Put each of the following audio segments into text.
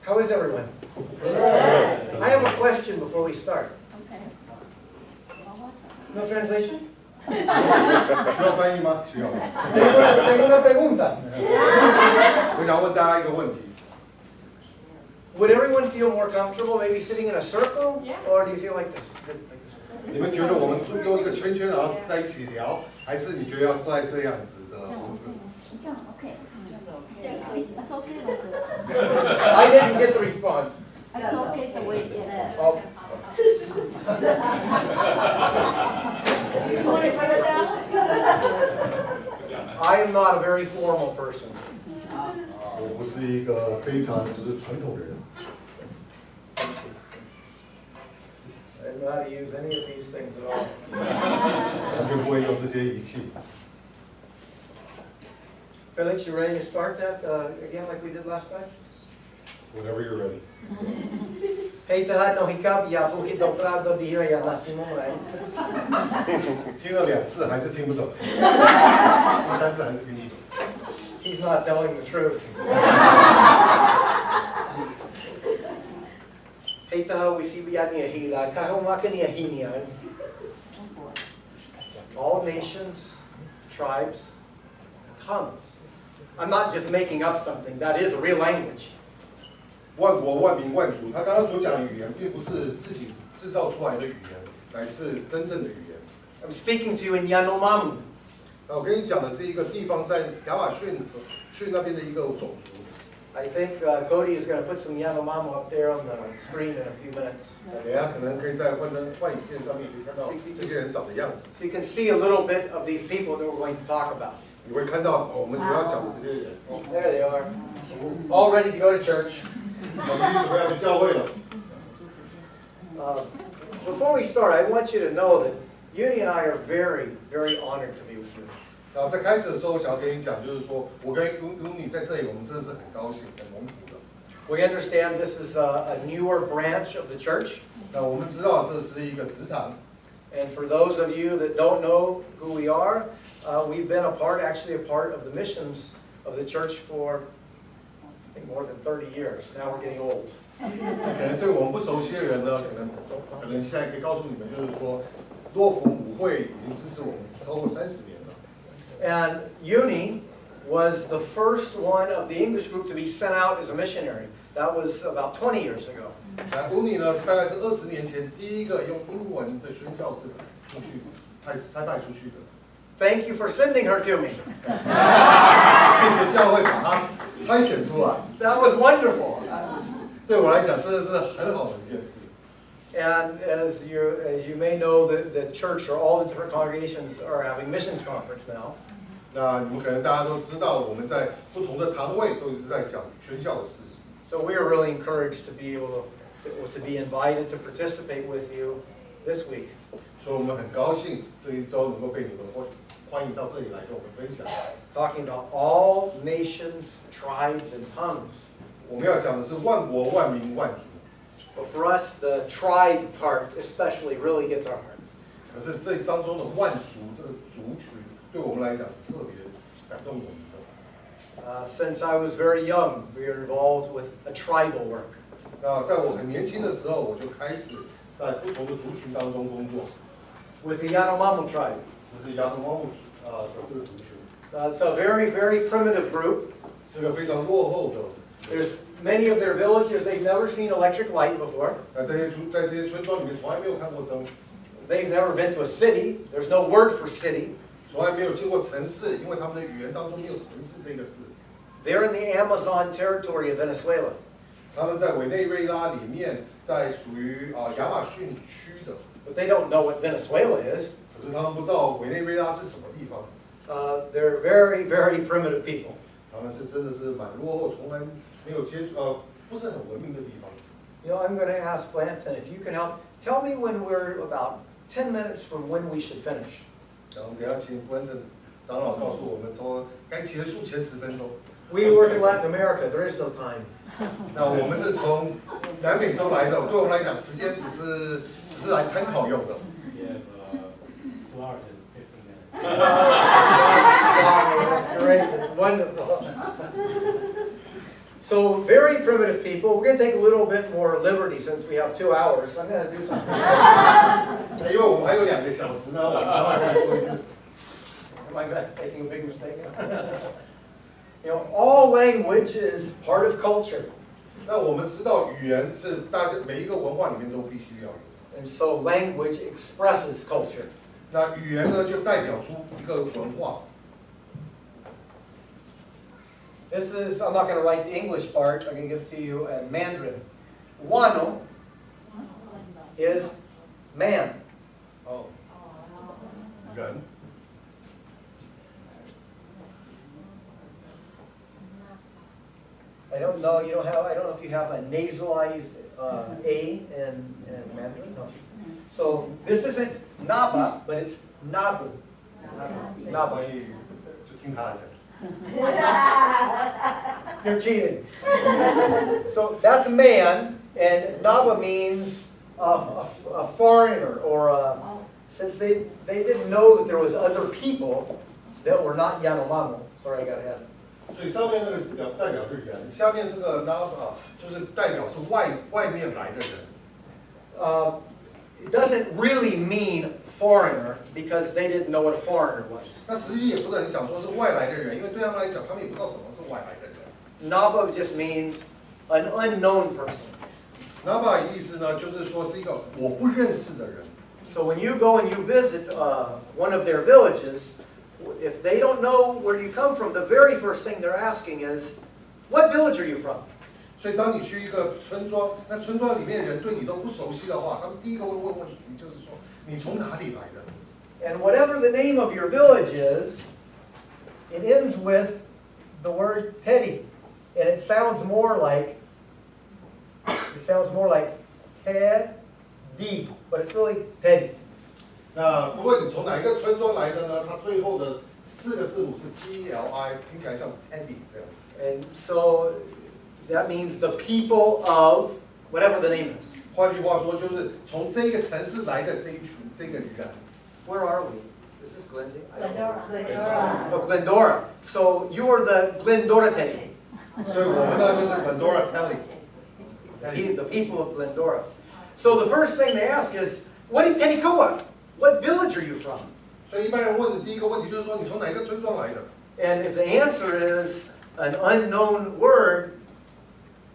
How is everyone? Good. I have a question before we start. Okay. No translation? 需要翻译吗？需要。 Tengo una pregunta. 我想问大家一个问题， Would everyone feel more comfortable maybe sitting in a circle? Yeah. Or do you feel like this? 你们觉得我们用一个圈圈然后在一起聊，还是你觉得要在这样子的方式？这样 OK， 这样可以，That's OK 的。 I didn't get the response. That's OK 的，我也觉得。 Oh. I am not a very formal person. 我不是一个非常就是传统的人， I don't know how to use any of these things at all. 完全不会用这些仪器。 Felix, you ready to start that again like we did last time? Whenever you're ready. Hey, tahan no hikap ya buhi dobrado di ya nasimong rai. 听了2次还是听不懂，第3次还是听不懂。 He's not telling the truth. Hey, tahan we see biya niya hila kahumaka niya hinia. All nations, tribes, tongues. I'm not just making up something. That is a real language. 万国万民万族，他刚刚所讲的语言，并不是自己制造出来的语言，乃是真正的语言。 I'm speaking to you in Yanomami. 那我跟你讲的是一个地方在亚马逊那边的一个种族。 I think Cody is going to put some Yanomami up there on the screen in a few minutes. 等一下可能可以在幻影片上面可以看到这些人长的样子， So you can see a little bit of these people that we're going to talk about. 你会看到我们主要讲的这些人。 There they are, all ready to go to church. 我们准备要去教会了。 Before we start, I want you to know that Uni and I are very, very honored to be with you. 然后在开始的时候，我想要跟你讲，就是说我跟你在这里，我们真的是很高兴、很蒙福的。 We understand this is a newer branch of the church. 那我们知道这是一个职堂， And for those of you that don't know who we are, we've been actually a part of the missions of the church for, I think, more than 30 years. Now we're getting old. 可能对我们不熟悉的人呢，可能现在可以告诉你们，就是说，洛福母会已经支持我们超过30年了。 And Uni was the first one of the English group to be sent out as a missionary. That was about 20 years ago. 那乌尼呢，大概是20年前第一个用英文的宣教士出去差派出去的。 Thank you for sending her to me. 谢谢教会把他差遣出来， That was wonderful. 对我来讲真的是很好的一件事。 And as you may know, the church or all the different congregations are having missions conference now. 那你们可能大家都知道，我们在不同的堂会都是在讲宣教的事情。 So we are really encouraged to be able to be invited to participate with you this week. 所以我们很高兴这一周能够被你们欢迎到这里来跟我们分享。 Talking about all nations, tribes, and tongues. 我们要讲的是万国万民万族。 But for us, the tribe part especially really gets our heart. 可是这当中的万族这个族群，对我们来讲是特别感动我们的。 Since I was very young, we are involved with a tribal work. 那在我很年轻的时候，我就开始在不同的族群当中工作。 With the Yanomami tribe. 这是亚诺猫的这个族群， It's a very, very primitive group. 是个非常落后的。 There's many of their villages, they've never seen electric light before. 在这些村庄里面，从来没有看过灯， They've never been to a city. There's no word for city. 从来没有经过城市，因为他们的语言当中没有城市这个字。 They're in the Amazon territory of Venezuela. 他们在委内瑞拉里面，在属于亚马逊区的， But they don't know what Venezuela is. 可是他们不知道委内瑞拉是什么地方。 They're very, very primitive people. 他们是真的是蛮落后，从来没有不是很文明的地方。 You know, I'm going to ask Blanton if you can help. Tell me when we're about 10 minutes from when we should finish. 然后等下请 Brendan 长老告诉我们说，该结束前10分钟。 We work in Latin America. There is no time. 那我们是从南美洲来的，对我们来讲，时间只是来参考用的。 We have 2 hours and 15 minutes. That's great. It's wonderful. So very primitive people. We're going to take a little bit more liberty since we have 2 hours. I'm going to do something. 因为我们还有2个小时呢，我们待会来做一件事。Am I making a big mistake? You know, all language is part of culture. 那我们知道语言是大家每一个文化里面都必须要有， And so language expresses culture. 那语言呢就代表出一个文化。This is, I'm not going to write the English part, I'm going to give it to you in Mandarin. Wano is man. Oh. 人， I don't know, you don't have, I don't know if you have a nasalized A in Mandarin. No. So this isn't Naba, but it's Nabu. 那翻译就听他的讲。 You're cheating. So that's man, and Naba means a foreigner, or since they didn't know that there was other people that were not Yanomamo. Sorry, I got ahead. 所以上面那个代表是人，下面这个 Nava 就是代表是外面来的人。It doesn't really mean foreigner because they didn't know what a foreigner was. 那实际也不能讲说是外来的人，因为对他们来讲，他们也不知道什么是外来的人。 Naba just means an unknown person. Nava 意思呢，就是说是一个我不认识的人。 So when you go and you visit one of their villages, if they don't know where you come from, the very first thing they're asking is, "What village are you from?" 所以当你去一个村庄，那村庄里面的人对你都不熟悉的话，他们第一个会问问题就是说，你从哪里来的？ And whatever the name of your village is, it ends with the word Teddy, and it sounds more like Teddy, but it's really Teddy. 那不论你从哪一个村庄来的呢？它最后的4个字母是 TLI， 听起来像 Teddy 这样子。 And so that means the people of whatever the name is. 换句话说，就是从这一个城市来的这一群这个人。 Where are we? Is this Glendale? Glendora. Oh, Glendora. So you are the Glendora Teddy. 所以我们呢就是 Glendora Telly， The people of Glendora. So the first thing they ask is, what is Teddy-Kua? What village are you from? 所以一般人问的第一个问题就是说你从哪一个村庄来的？ And if the answer is an unknown word,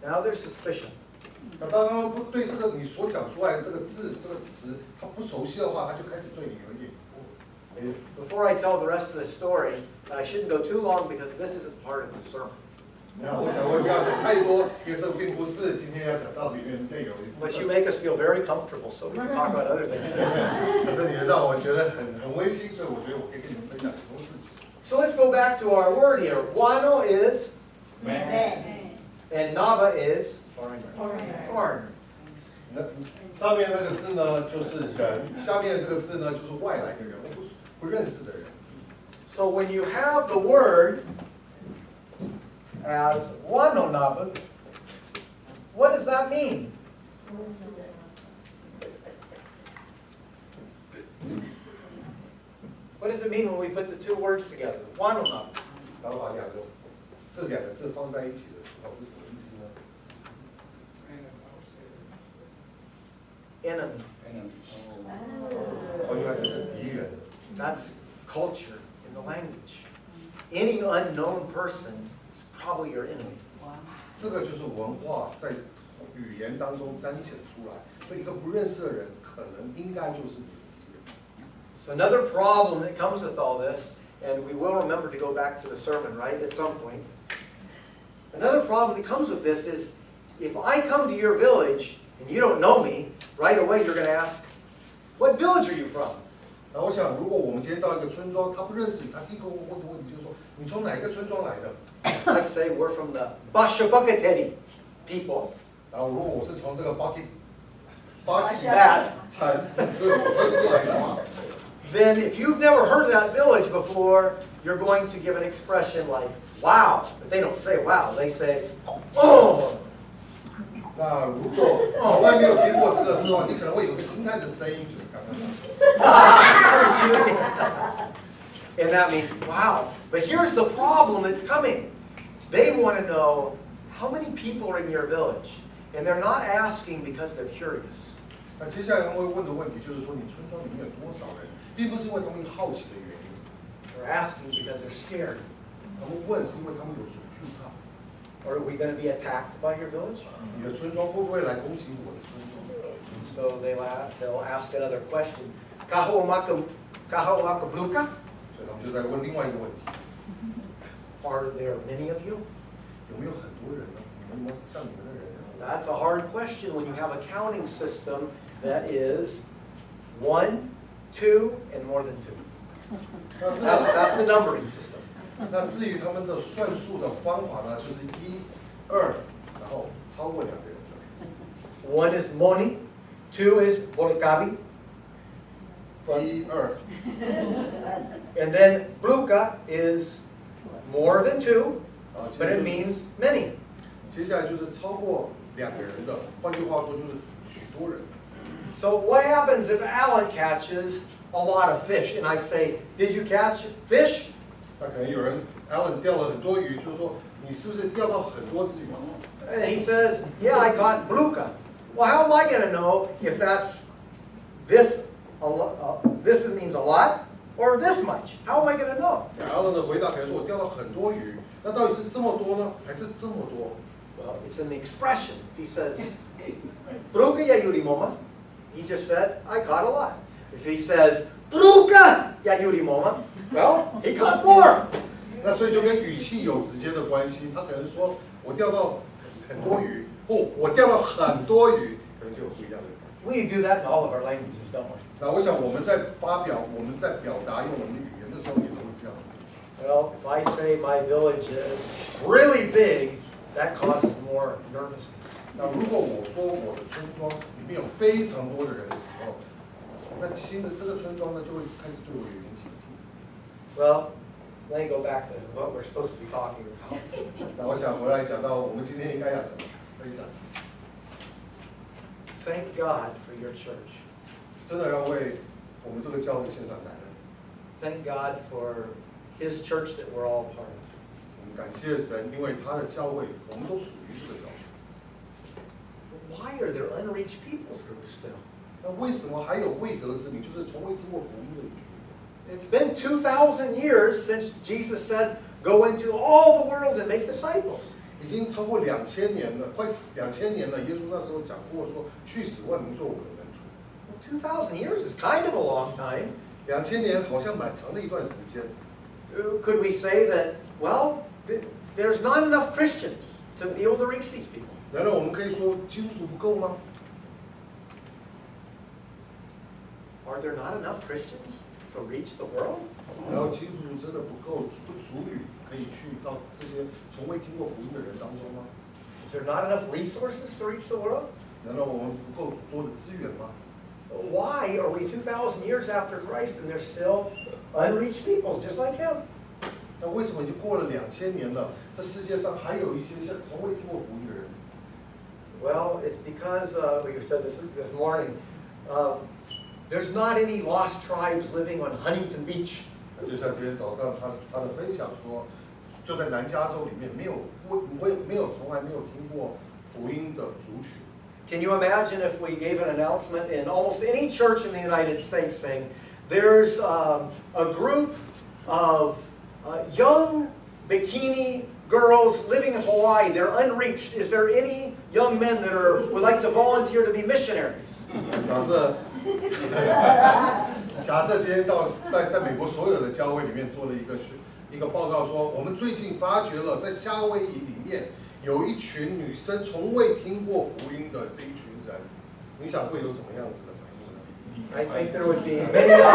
now there's suspicion. 那当他们不对这个你所讲出来的这个字这个词他不熟悉的话，他就开始对你有一点疑惑。 Before I tell the rest of the story, I shouldn't go too long because this isn't part of the sermon. 那我想我也不要讲太多，因为这并不是今天要讲到里面内容的一部 But you 分。 make us feel very comfortable, so we can talk about other things. 可是你让我觉得很温馨，所以我觉得我可以跟你们分享很多事情。 So let's go back to our word here. Wano is, Man. and Nava is Foreigner. foreigner. 那上面那个字呢就是人，下面这个字呢就是外来的人，我不认识的人。 So when you have the word as Wano Nava, what does that mean? What does it mean when we put the two words together? Wano Nava. 然后把这两个字放在一起的时候是什么意思呢？ Enemy. 哦，原来就是敌人。 That's culture in the language. Any unknown person is probably your enemy. 这个就是文化在语言当中彰显出来，所以一个不认识的人，可能应该就是你的敌人。 So another problem that comes with all this, and we will remember to go back to the sermon, right, at some point. Another problem that comes with this is, if I come to your village and you don't know me, right away you're going to ask, what village are you from? 那我想，如果我们今天到一个村庄，他不认识你，他第一个问的问题就是说，你从哪一个村庄来的？ I'd say we're from the Bashabukatedi people. 然后，如果我是从这个巴基 That. 城是我村出来的话， Then if you've never heard of that village before, you're going to give an expression like, wow. But they don't say wow, they say, oh. 那如果从来没有听过这个时候，你可能会有个惊叹的声音，就是刚刚讲的。 And that means, wow. But here's the problem that's coming. They want to know, how many people are in your village? And they're not asking because they're curious. 那接下来他们会问的问题就是说，你村庄里面有多少人，并不是因为他们好奇的原因， They're asking because they're scared. 他们问是因为他们有所惧怕。 Or are we going to be attacked by your village? 你的村庄会不会来攻击我的村庄？ So they'll ask another question. Kaho umaka bluka? 所以他们就在问另外一个问题： Are there many of you? 有没有很多人呢？你们有没有像你们的人呢？ That's a hard question when you have a counting system that is 1, 2, and more than 2. 那至 That's the numbering system. 那至于他们的算术的方法呢，就是1、2，然后超过2个人的。 1 is moni, 2 is bolikabi, 1、2， and then bluka is more than 2, 啊， but it means many. 接下来就是超过2个人的，换句话说就是许多人。 So what happens if Alan catches a lot of fish and I say, did you catch fish? 那可能有人 Alan 钓了很多鱼，就是说你是不是钓到很多只鱼？ And he says, yeah, I caught bluka. Well, how am I going to know if that's this means a lot or this much? How am I going to know? Alan 的回答可能说我钓到很多鱼，那到底是这么多呢，还是这么多？ Well, it's in the expression. He says, bluka ya yuri moma. He just said, I caught a lot. If he says, bluka ya yuri moma, well, he caught more. 那所以就跟语气有直接的关系。他可能说我钓到很多鱼，或我钓到很多鱼，可能就有不一样的。 We do that in all of our languages, don't we? 那我想我们在我们在表达用我们的语言的时候，也都会这样。 Well, if I say my village is really big, that causes more nervousness. 那如果我说我的村庄里面有非常多的人的时候，那新的这个村庄呢，就会开始对我有点警惕。 Well, let me go back to what we're supposed to be talking about. 那我想回来讲到我们今天应该要讲的分享， Thank God for your church. 真的要为我们这个教会献上感恩。 Thank God for His church that we're all part of. 我们感谢神，因为他的教会，我们都属于这个教会。 Why are there unreached peoples groups still? 那为什么还有未得之民，就是从未听过福音的群？ It's been 2,000 years since Jesus said, go into all the world and make disciples. 已经超过2000年了，快2000年了。耶稣那时候讲过说，去使万民做我的门徒。 Well, 2,000 years is kind of a long time. 2000年好像蛮长的一段时间。 Could we say that, well, there's not enough Christians to be able to reach these people? 难道我们可以说基督徒不够吗？ Are there not enough Christians to reach the world? 然后基督徒真的不够，不足以可以去到这些从未听过福音的人当中吗？ Is there not enough resources to reach the world? 难道我们不够多的资源吗？ Why are we 2,000 years after Christ and there's still unreached peoples just like him? 那为什么已经过了2000年了，这世界上还有一些像从未听过福音的人？ Well, it's because, we said this morning, there's not any lost tribes living on Huntington Beach. 就像今天早上他的分享说，就在南加州里面没有从来没有听过福音的族群。 Can you imagine if we gave an announcement in almost any church in the United States saying, there's a group of young bikini girls living in Hawaii, they're unreached. Is there any young men that would like to volunteer to be missionaries? 假设今天在美国所有的教会里面做了一个报告说，我们最近发觉了在夏威夷里面有一群女生从未听过福音的这一群人，你想会有什么样子的反应呢？ I think there would be many young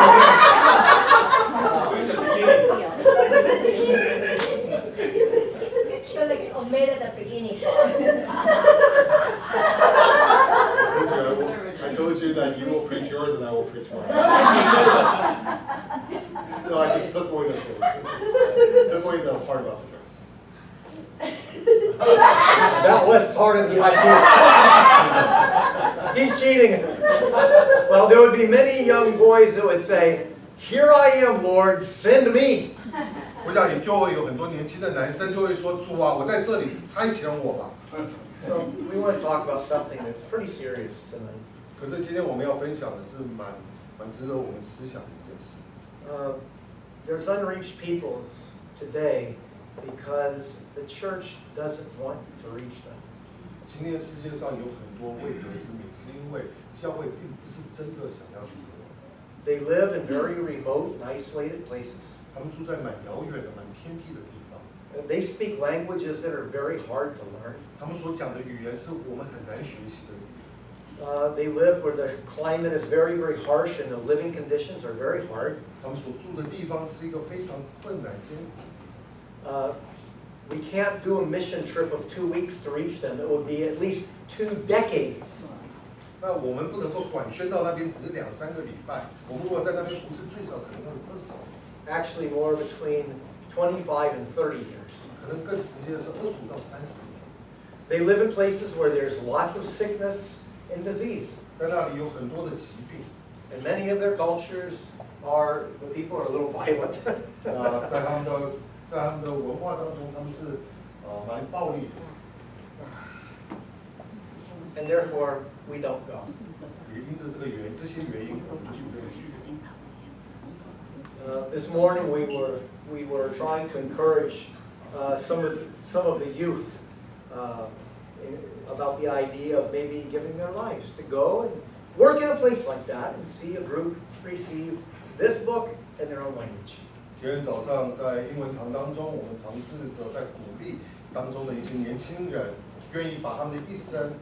Felix omitted the beginning I told you that you will preach yours and I will preach mine. No, I just took away the part about the dress. That was part of the idea. He's cheating. Well, there would be many young boys that would say, here I am, Lord, send me. 我想也就会有很多年轻的男生就会说：“主啊，我在这里，差遣我吧。” So we want to talk about something that's pretty serious tonight. 可是今天我们要分享的是蛮值得我们思想的一件事。There's unreached peoples today because the church doesn't want to reach them. 今天世界上有很多未得之民，是因为教会并不是真的想要去得。They live in very remote and isolated places. 他们住在蛮遥远的、蛮偏僻的地方。They speak languages that are very hard to learn. 他们所讲的语言是我们很难学习的语言。They live where the climate is very, very harsh and the living conditions are very hard. 他们所住的地方是一个非常困难艰苦。We can't do a mission trip of 2 weeks to reach them. It would be at least 2 decades. 那我们不能够短宣到那边只是2、3个礼拜，我们如果在那边服侍，最少可能要有20年， Actually, more between 25 and 30 years. 可能更直接的是25到30年。 They live in places where there's lots of sickness and disease. 在那里有很多的疾病。And many of their cultures the people are a little violent. 在他们的文化当中，他们是蛮暴力的。 And therefore, we don't go. 也因着这些原因，我们就不愿意去。 This morning we were trying to encourage some of the youth about the idea of maybe giving their lives to go and work in a place like that and see a group receive this book in their own language. 今天早上在英文堂当中，我们尝试着在鼓励当中的一些年轻人，愿意把他们的一生，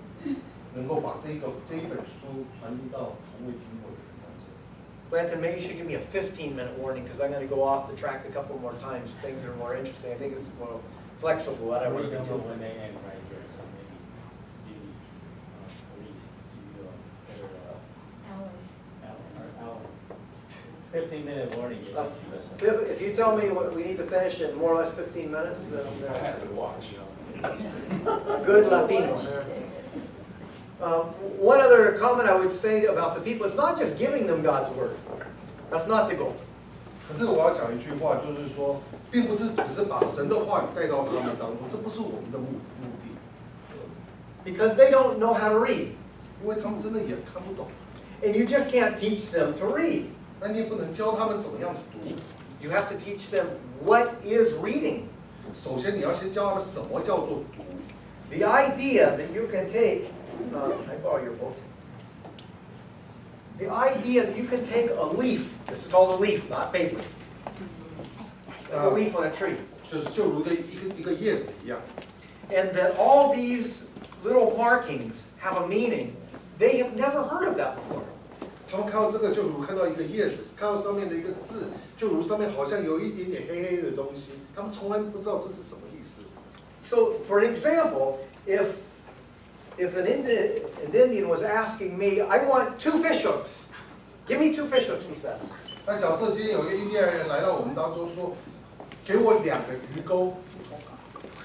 能够把这一本书传递到从未听过的人当中。 Blanton, maybe you should give me a 15-minute warning because I'm going to go off the track a couple more times. Things that are more interesting. I think it's more flexible. I don't want to be don't too know when they end right here, so maybe police give you a better hour. 15-minute warning. If you tell me we need to finish in more or less 15 minutes, then I have to watch. good Latino. One other comment I would say about the people, it's not just giving them God's word. That's not the goal. 可是我要讲一句话，就是说，并不是只是把神的话语带到他们当中，这不是我们的目的， Because they don't know how to read. 因为他们真的也看不懂。 And you just can't teach them to read. 那你也不能教他们怎么样子读。 You have to teach them what is reading. 首先，你要先教他们什么叫做读。 The idea that you can take, I borrow your book. The idea that you can take a leaf, this is called a leaf, not paper. Like a leaf on a tree. 就如一个叶子一样。 And that all these little markings have a meaning. They have never heard of that before. 他们看到这个，就如看到一个叶子，看到上面的一个字，就如上面好像有一点点黑黑的东西，他们从来不知道这是什么意思。 So, for example, if an Indian was asking me, I want 2 fish hooks. Give me 2 fish hooks, he says. 那假设今天有一个印第安人来到我们当中说，给我2个鱼钩，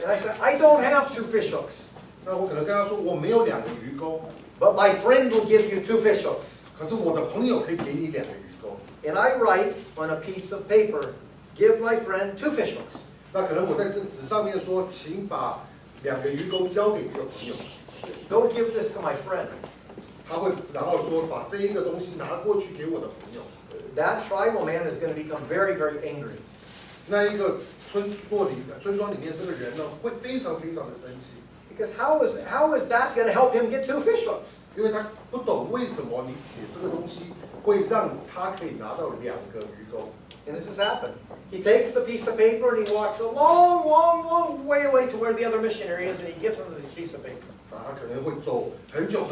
And I said, I don't have 2 fish hooks. 那我可能跟他说我没有2个鱼钩， But my friend will give you 2 fish hooks. 可是我的朋友可以给你2个鱼钩。 And I write on a piece of paper, give my friend 2 fish hooks. 那可能我在这个纸上面说，请把2个鱼钩交给这个朋友， Go give this to my friend. 他会然后说把这一个东西拿过去给我的朋友。 That tribal man is going to become very, very angry. 那一个村庄里面这个人呢，会非常非常的生气， Because how is that going to help him get 2 fish hooks? 因为他不懂为什么你写这个东西会让他可以拿到2个鱼钩。 And this has happened. He takes the piece of paper and he walks a long, long, long way away to where the other missionary is, and he gives him the piece of paper. 他可能会走很久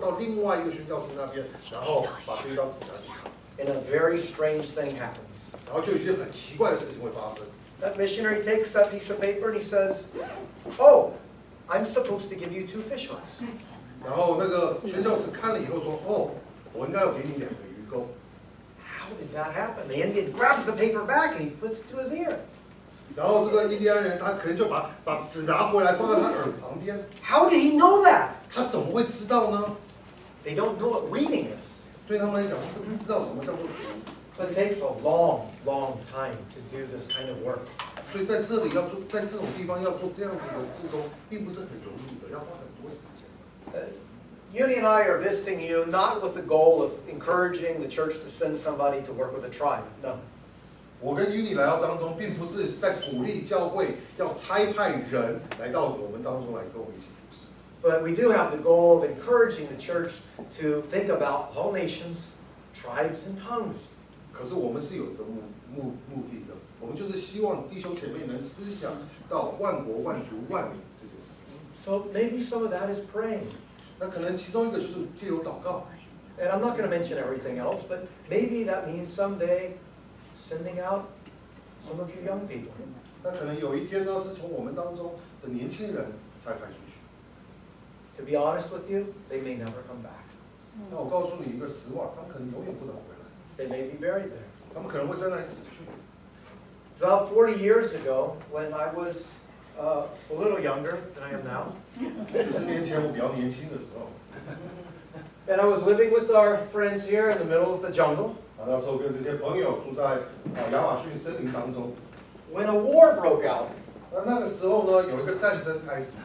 到另外一个宣教士那边，然后把这一张纸拿给他， And a very strange thing happens. 然后就有一件很奇怪的事情会发生。 That missionary takes that piece of paper and he says, oh, I'm supposed to give you 2 fish hooks. 然后那个宣教士看了以后说：“哦，我应该要给你2个鱼钩。” How did that happen? The Indian grabs the paper back and he puts it to his ear. 然后这个印第安人他可能就把纸拿回来放在他耳旁边， How did he know that? 他怎么会知道呢？ They don't know what reading is. 对他们来讲，他们不知道什么叫做读。So it takes a long, long time to do this kind of work. 所以在这里要做，在这种地方要做这样子的事工，并不是很容易的，要花很多时间。Uni and I are visiting you not with the goal of encouraging the church to send somebody to work with a tribe. No. 我跟 Uni 来到当中，并不是在鼓励教会要差派人来到我们当中来跟我们一起服侍。But we do have the goal of encouraging the church to think about all nations, tribes, and tongues. 可是我们是有一个目的的，我们就是希望弟兄姐妹能思想到万国万族万民这件事。So maybe some of that is praying. 那可能其中一个就是藉由祷告。And I'm not going to mention everything else, but maybe that means someday sending out some of you young people. 那可能有一天呢，是从我们当中的年轻人才派出去。To be honest with you, they may never come back. 那我告诉你一个实话，他们可能永远不能回来， They may be buried there. 他们可能会在那里死去。 So about 40 years ago, when I was a little younger than I am now, 40年前我比较年轻的时候， and I was living with our friends here in the middle of the jungle, 那时候跟这些朋友住在亚马逊森林当中。 when a war broke out, 那个时候呢，有一个战争开始，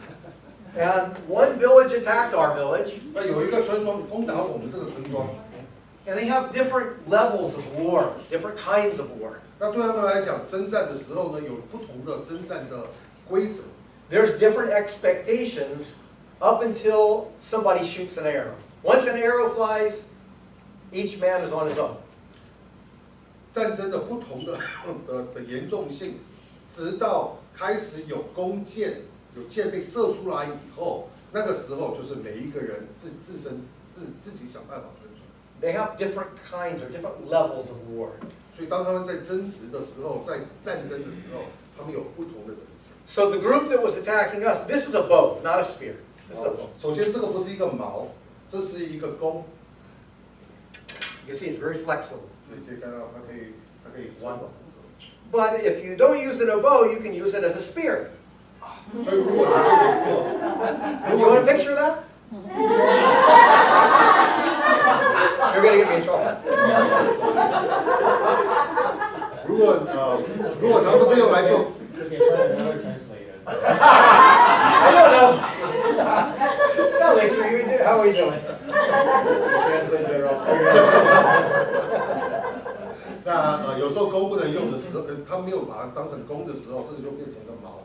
and one village attacked our village, 那有一个村庄攻打我们这个村庄。 and they have different levels of war, different kinds of war. 那对他们来讲，征战的时候呢，有不同的征战的规则。 There's different expectations up until somebody shoots an arrow. Once an arrow flies, each man is on his own. 战争的不同的严重性，直到开始有弓箭，有箭被射出来以后，那个时候就是每一个人自己想办法生存。 They have different kinds or different levels of war. 所以当他们在争执的时候，在战争的时候，他们有不同的等级。 So the group that was attacking us, this is a bow, not a spear. This is a bow. 首先，这个不是一个矛，这是一个弓， You can see it's very flexible. 所以可以看到它可以弯。 But if you don't use it as a bow, you can use it as a spear. 所以如果 You want to picture that? You're going to get me in trouble. 如果它不是用来做， You can find another translator. I don't know. Alex, how are you doing? Translate better, I'll speak. 那有时候弓不能用的时候，他没有把它当成弓的时候，这个就变成了矛，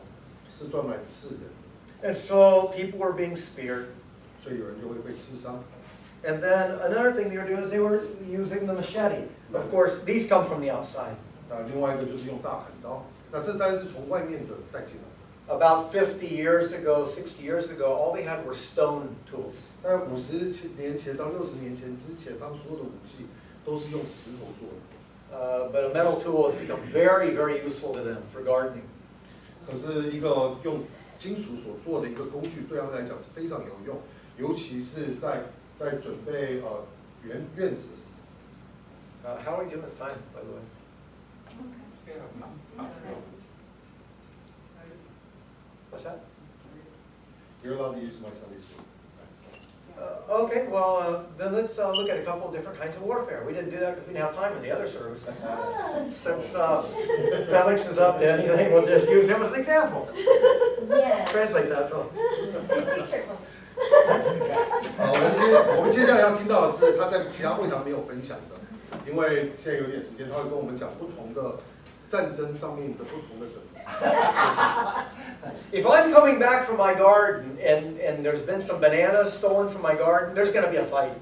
是专门来刺人的， And so people were being speared. 所以有人就会被刺伤。 And then another thing they were doing is they were using the machete. Of course, these come from the outside. 另外一个就是用大砍刀，那这当然是从外面的带进来的。 About 50 years ago, 60 years ago, all they had were stone tools. 大概50年前到60年前之前，他们所有的武器都是用石头做的。 But a metal tool has become very, very useful to them for gardening. 可是一个用金属所做的一个工具，对他们来讲是非常有用，尤其是在准备院子的时候。 How are we doing with time, by the way? What's that? You're allowed to use my Sunday school. Okay, well, then let's look at a couple of different kinds of warfare. We didn't do that because we didn't have time in the other services. Since Felix is up to anything, we'll just use him as an example. Yes. Translate that, Phil. Picture. 我们接下来要听到的是他在其他会堂没有分享的，因为现在有点时间，他会跟我们讲不同的战争上面的不同的等级。 If I'm coming back from my garden and there's been some bananas stolen from my garden, there's going to be a fight.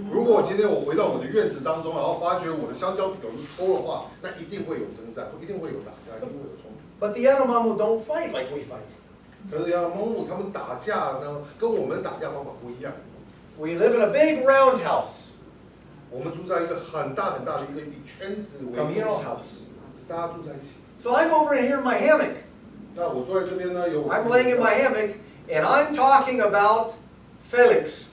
如果今天我回到我的院子当中，然后发觉我的香蕉有人偷的话，那一定会有征战，一定会有打架，一定会有冲突。 But the Yanomamo don't fight like we fight. 可是蒙古他们打架呢，跟我们打架方法不一样。 We live in a big round house, 我们住在一个很大很大的一个以圈子为中心 communal house. 是大家住在一起。 So I'm over here in my hammock. 那我坐在这边呢，有我 I'm laying in my hammock, and I'm talking about Felix,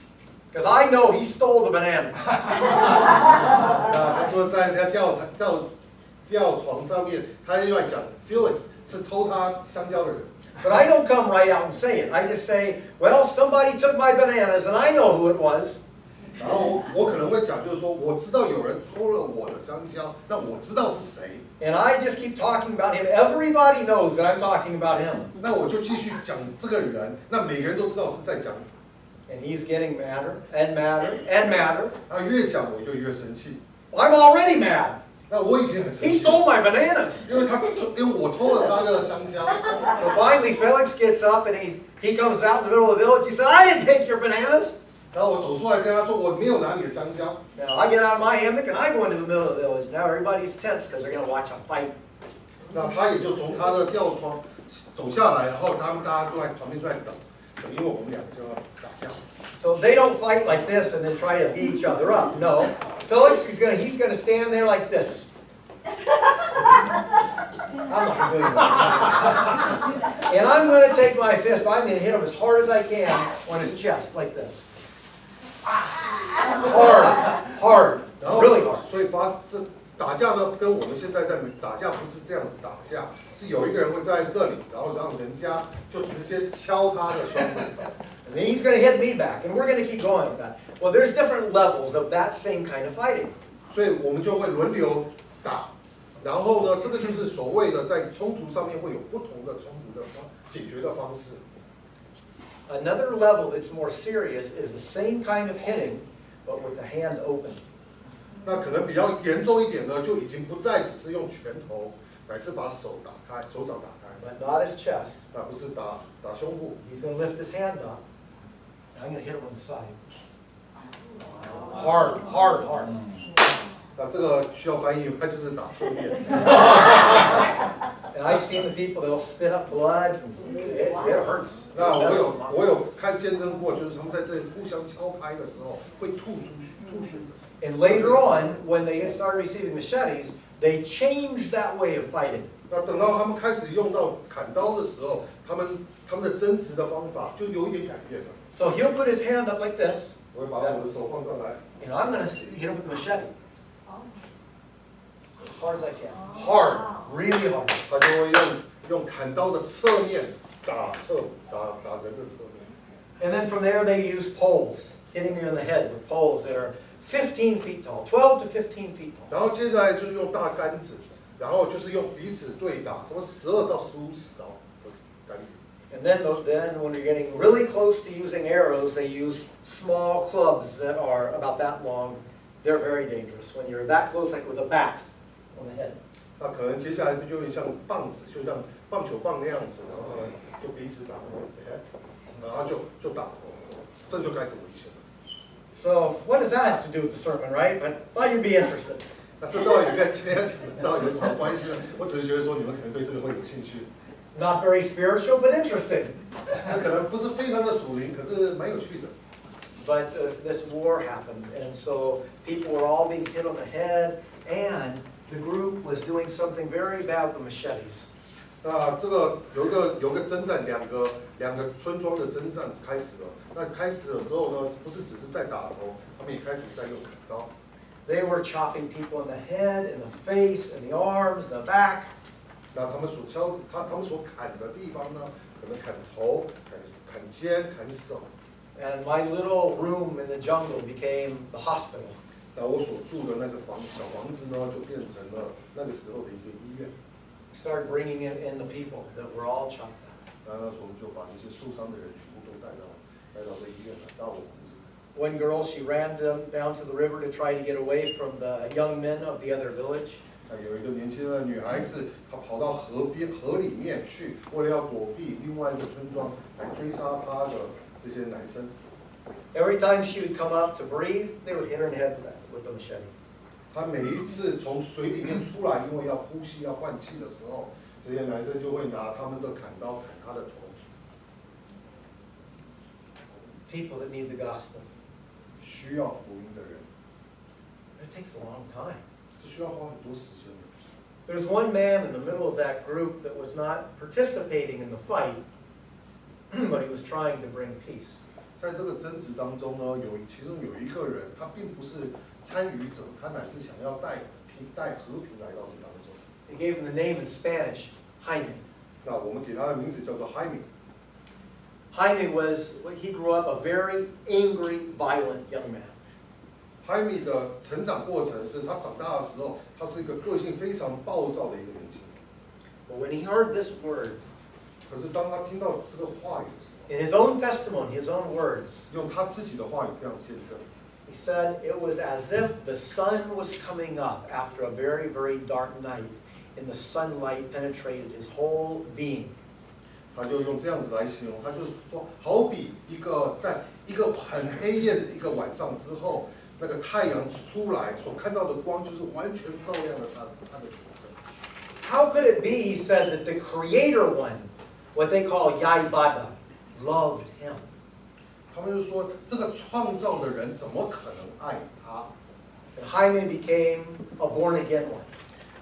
because I know he stole the bananas. 那他坐在人家吊床上面，他又在讲 Felix 是偷他香蕉的人。 But I don't come right out and say it. I just say, well, somebody took my bananas, and I know who it was. 然后我可能会讲，就是说，我知道有人偷了我的香蕉，那我知道是谁， And I just keep talking about him. Everybody knows that I'm talking about him. 那我就继续讲这个人，那每个人都知道是在讲你。 And he's getting madder and madder and madder. 他越讲我就越生气， I'm already mad. 那我已经很生 He 气 stole 了， my bananas. 因为我偷了他的香蕉。 So finally, Felix gets up and he comes out in the middle of the village. He said, I didn't take your bananas. 然后我走出来跟他说，我没有拿你的香蕉。 Now I get out of my hammock and I go into the middle of the village. Now everybody's tense because they're going to watch a fight. 那他也就从他的吊床走下来，然后他们大家都在旁边都在等，因为我们两个就要打架。 So they don't fight like this and then try to beat each other up. No, Felix he's gonna stand there like this. I'm not doing that. And I'm going to take my fist. I'm going to hit him as hard as I can on his chest like this. Hard, 然后 really hard. 所以打架呢，跟我们现在在打架不是这样子打架，是有一个人会在这里，然后让人家就直接敲他的胸部。 And then he's going to hit me back, and we're going to keep going with that. Well, there's different levels of that same kind of fighting. 所以我们就会轮流打，然后呢，这个就是所谓的在冲突上面会有不同的冲突的解决的方式。 Another level that's more serious is the same kind of hitting, but with the hand open. 那可能比较严重一点呢，就已经不再只是用拳头，乃是把手打开，手掌打开， But not his chest. 不是打胸部。 He's going to lift his hand up, and I'm going to hit him on the side. Hard, hard, hard. 那这个需要翻译，它就是打侧面。 And I've seen the people, they'll spit up blood. It hurts. 那我有看见证过，就是他们在这里互相敲拍的时候会吐血的。 And later on, when they started receiving machetes, they changed that way of fighting. 那等到他们开始用到砍刀的时候，他们的争执的方法就有一点改变了。 So he'll put his hand up like this, 我会把我的手放上来， and I'm going to hit him with the machete. As hard as I can. Hard, really hard. 他就会用砍刀的侧面打人的侧面。 And then from there, they use poles, hitting you in the head with poles that are 15 feet tall, 12 to 15 feet tall. 然后接下来就是用大杆子，然后就是用彼此对打，什么12到15尺高的杆子。 And then when you're getting really close to using arrows, they use small clubs that are about that long. They're very dangerous when you're that close, like with a bat on the head. 那可能接下来就有点像棒子，就像棒球棒那样子，然后呢就彼此打，然后就打头，这就开始危险了。 So what does that have to do with the sermon, right? But thought you'd be interested. 那这到底跟今天要讲的道有什么关系呢？我只是觉得说你们可能对这个会有兴趣。 Not very spiritual, but interesting. 那可能不是非常的属灵，可是蛮有趣的。 But this war happened, and so people were all being hit on the head, and the group was doing something very bad with machetes. 那这个有个征战，两个村庄的征战开始了。那开始的时候呢，不是只是在打头，他们也开始在用砍刀。 They were chopping people in the head, in the face, in the arms, in the back. 那他们所砍的地方呢，可能砍头、砍肩、砍手。 And my little room in the jungle became the hospital. 那我所住的那个小房子呢，就变成了那个时候的一个医院。 Started bringing in the people that were all chopped up. 那时候我们就把这些受伤的人全部都带到这医院来，到我房子。 One girl, she ran down to the river to try to get away from the young men of the other village. 那有一个年轻的女孩子，她跑到河里面去，为了要躲避另外一个村庄来追杀她的这些男生。 Every time she would come up to breathe, they would hit her in the head with the machete. 她每一次从水里面出来，因为要呼吸、要换气的时候，这些男生就会拿他们的砍刀砍她的头。 People that need the gospel. 需要福音的人， It takes a long time. 这需要花很多时间的。 There's one man in the middle of that group that was not participating in the fight, but he was trying to bring peace. 在这个争执当中呢，其中有一个人，他并不是参与者，他乃是想要带和平来到这当中。 He gave him the name in Spanish, Jaime. 那我们给他的名字叫做海米。 Jaime he grew up a very angry, violent young man. 海米的成长过程是他长大的时候，他是一个个性非常暴躁的一个年轻人。 But when he heard this word, 可是当他听到这个话语的时候， in his own testimony, his own words, 用他自己的话语这样见证， he said it was as if the sun was coming up after a very, very dark night, and the sunlight penetrated his whole being. 他就用这样子来形容，他就说，好比一个在一个很黑夜的一个晚上之后，那个太阳出来所看到的光，就是完全照亮了他的全身。 How could it be, he said, that the creator one, what they call Yaibada, loved him? 他们就说，这个创造的人怎么可能爱他？ And Jaime became a born-again one.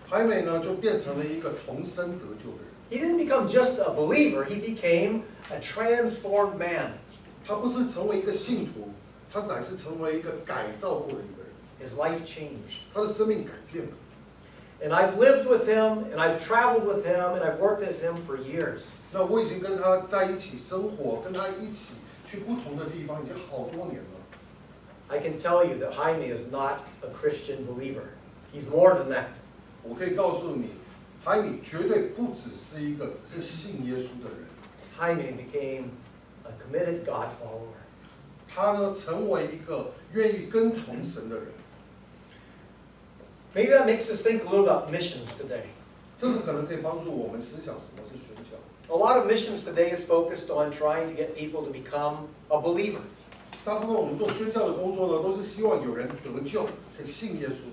海美呢，就变成了一个重生得救的人。 He didn't become just a believer, he became a transformed man. 他不是成为一个信徒，他乃是成为一个改造过的一个人。 His life changed. 他的生命改变了。 And I've lived with him, and I've traveled with him, and I've worked with him for years. 那我已经跟他在一起生活，跟他一起去不同的地方，已经好多年了。 I can tell you that Jaime is not a Christian believer. He's more than that. 我可以告诉你，海米绝对不只是一个只是信耶稣的人， Jaime became a committed God follower. 他呢成为一个愿意跟从神的人。 Maybe that makes us think a little about missions today. 这个可能可以帮助我们思想什么是宣教。 A lot of missions today is focused on trying to get people to become a believer. 大部分我们做宣教的工作呢，都是希望有人得救，可以信耶稣。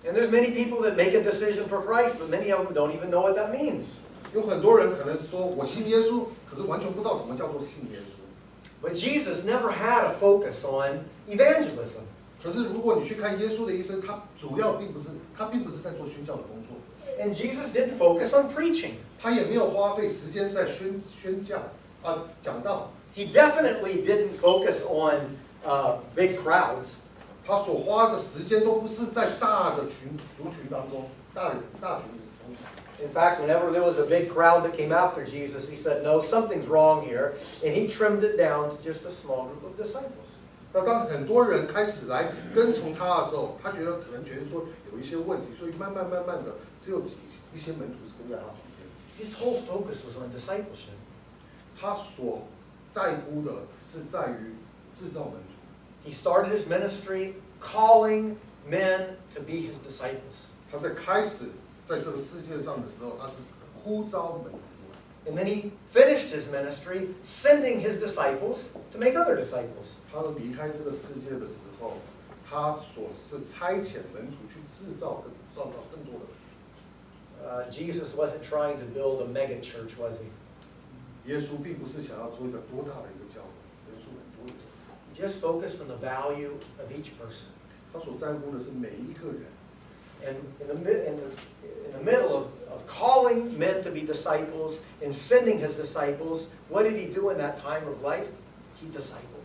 And there's many people that make a decision for Christ, but many of them don't even know what that means. 有很多人可能说我信耶稣，可是完全不知道什么叫做信耶稣。 But Jesus never had a focus on evangelism. 可是如果你去看耶稣的一生，他主要并不是在做宣教的工作， And Jesus didn't focus on preaching. 他也没有花费时间在宣教讲道。 He definitely didn't focus on big crowds. 他所花的时间都不是在大的族群当中，大群里中。 In fact, whenever there was a big crowd that came after Jesus, he said, no, something's wrong here. And he trimmed it down to just a small group of disciples. 那当很多人开始来跟从他的时候，他可能觉得说有一些问题，所以慢慢的，只有一些门徒是跟在他旁边。 His whole focus was on discipleship. 他所在乎的是在于制造门徒。 He started his ministry calling men to be his disciples. 他在开始在这个世界上的时候，他是呼召门徒出来。 And then he finished his ministry sending his disciples to make other disciples. 他离开这个世界的时候，他所是差遣门徒去创造更多的人。 Jesus wasn't trying to build a mega church, was he? 耶稣并不是想要做一个多大的一个教会，人数很多的教会。 He just focused on the value of each person. 他所在乎的是每一个人。 And in the middle of calling men to be disciples and sending his disciples, what did he do in that time of life? He discipled.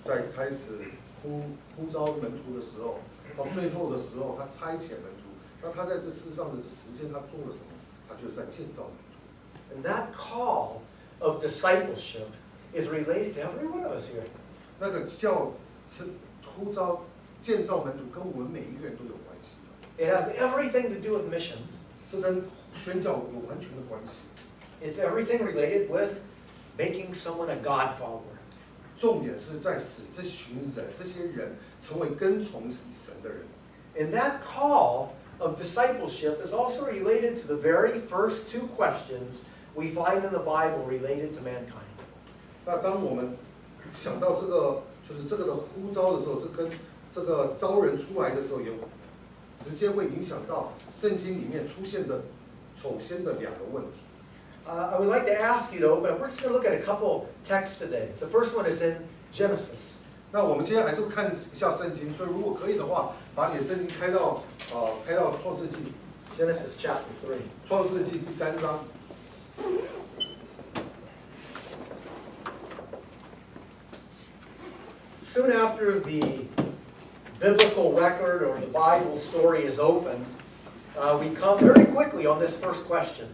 在开始呼召门徒的时候，到最后的时候，他差遣门徒。那他在这世上的时间，他做了什么？他就是在建造门徒。 And that call of discipleship is related to every one of us here. 那个呼召建造门徒，跟我们每一个人都有关系。 It has everything to do with missions. 这跟宣教有完全的关系。 It's everything related with making someone a God follower. 重点是在使这群人、这些人成为跟从神的人。 And that call of discipleship is also related to the very first two questions we find in the Bible related to mankind. 那当我们想到这个的呼召的时候，这跟这个招人出来的时候，也直接会影响到圣经里面出现的首先的两个问题。 I would like to ask you to open up. We're just going to look at a couple texts today. The first one is in Genesis. 那我们今天还是看一下圣经，所以如果可以的话，把你的圣经开到创世纪 Genesis chapter 3. 创世纪第3章。 Soon after the biblical record or the Bible story is opened, we come very quickly on this first question.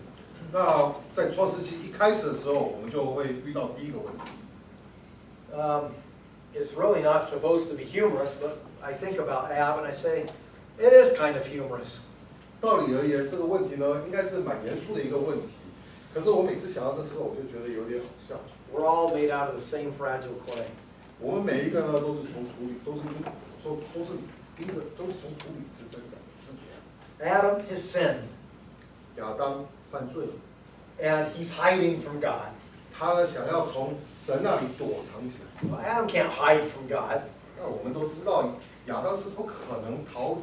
那在创世纪一开始的时候，我们就会遇到第一个问题。is really not supposed to be humorous, but I think about Ab and I say, it is kind of humorous. 道理而言，这个问题呢，应该是蛮严肃的一个问题。可是我每次想到这个时候，我就觉得有点好笑。We're all made out of the same fragile clay. 我们每一个呢，都是从土里，都是从土里生长出来。Adam has sinned, 亚当犯罪了， and he's hiding from God. 他呢想要从神那里躲藏起来。 Well, Adam can't hide from God. 那我们都知道，亚当是不可能逃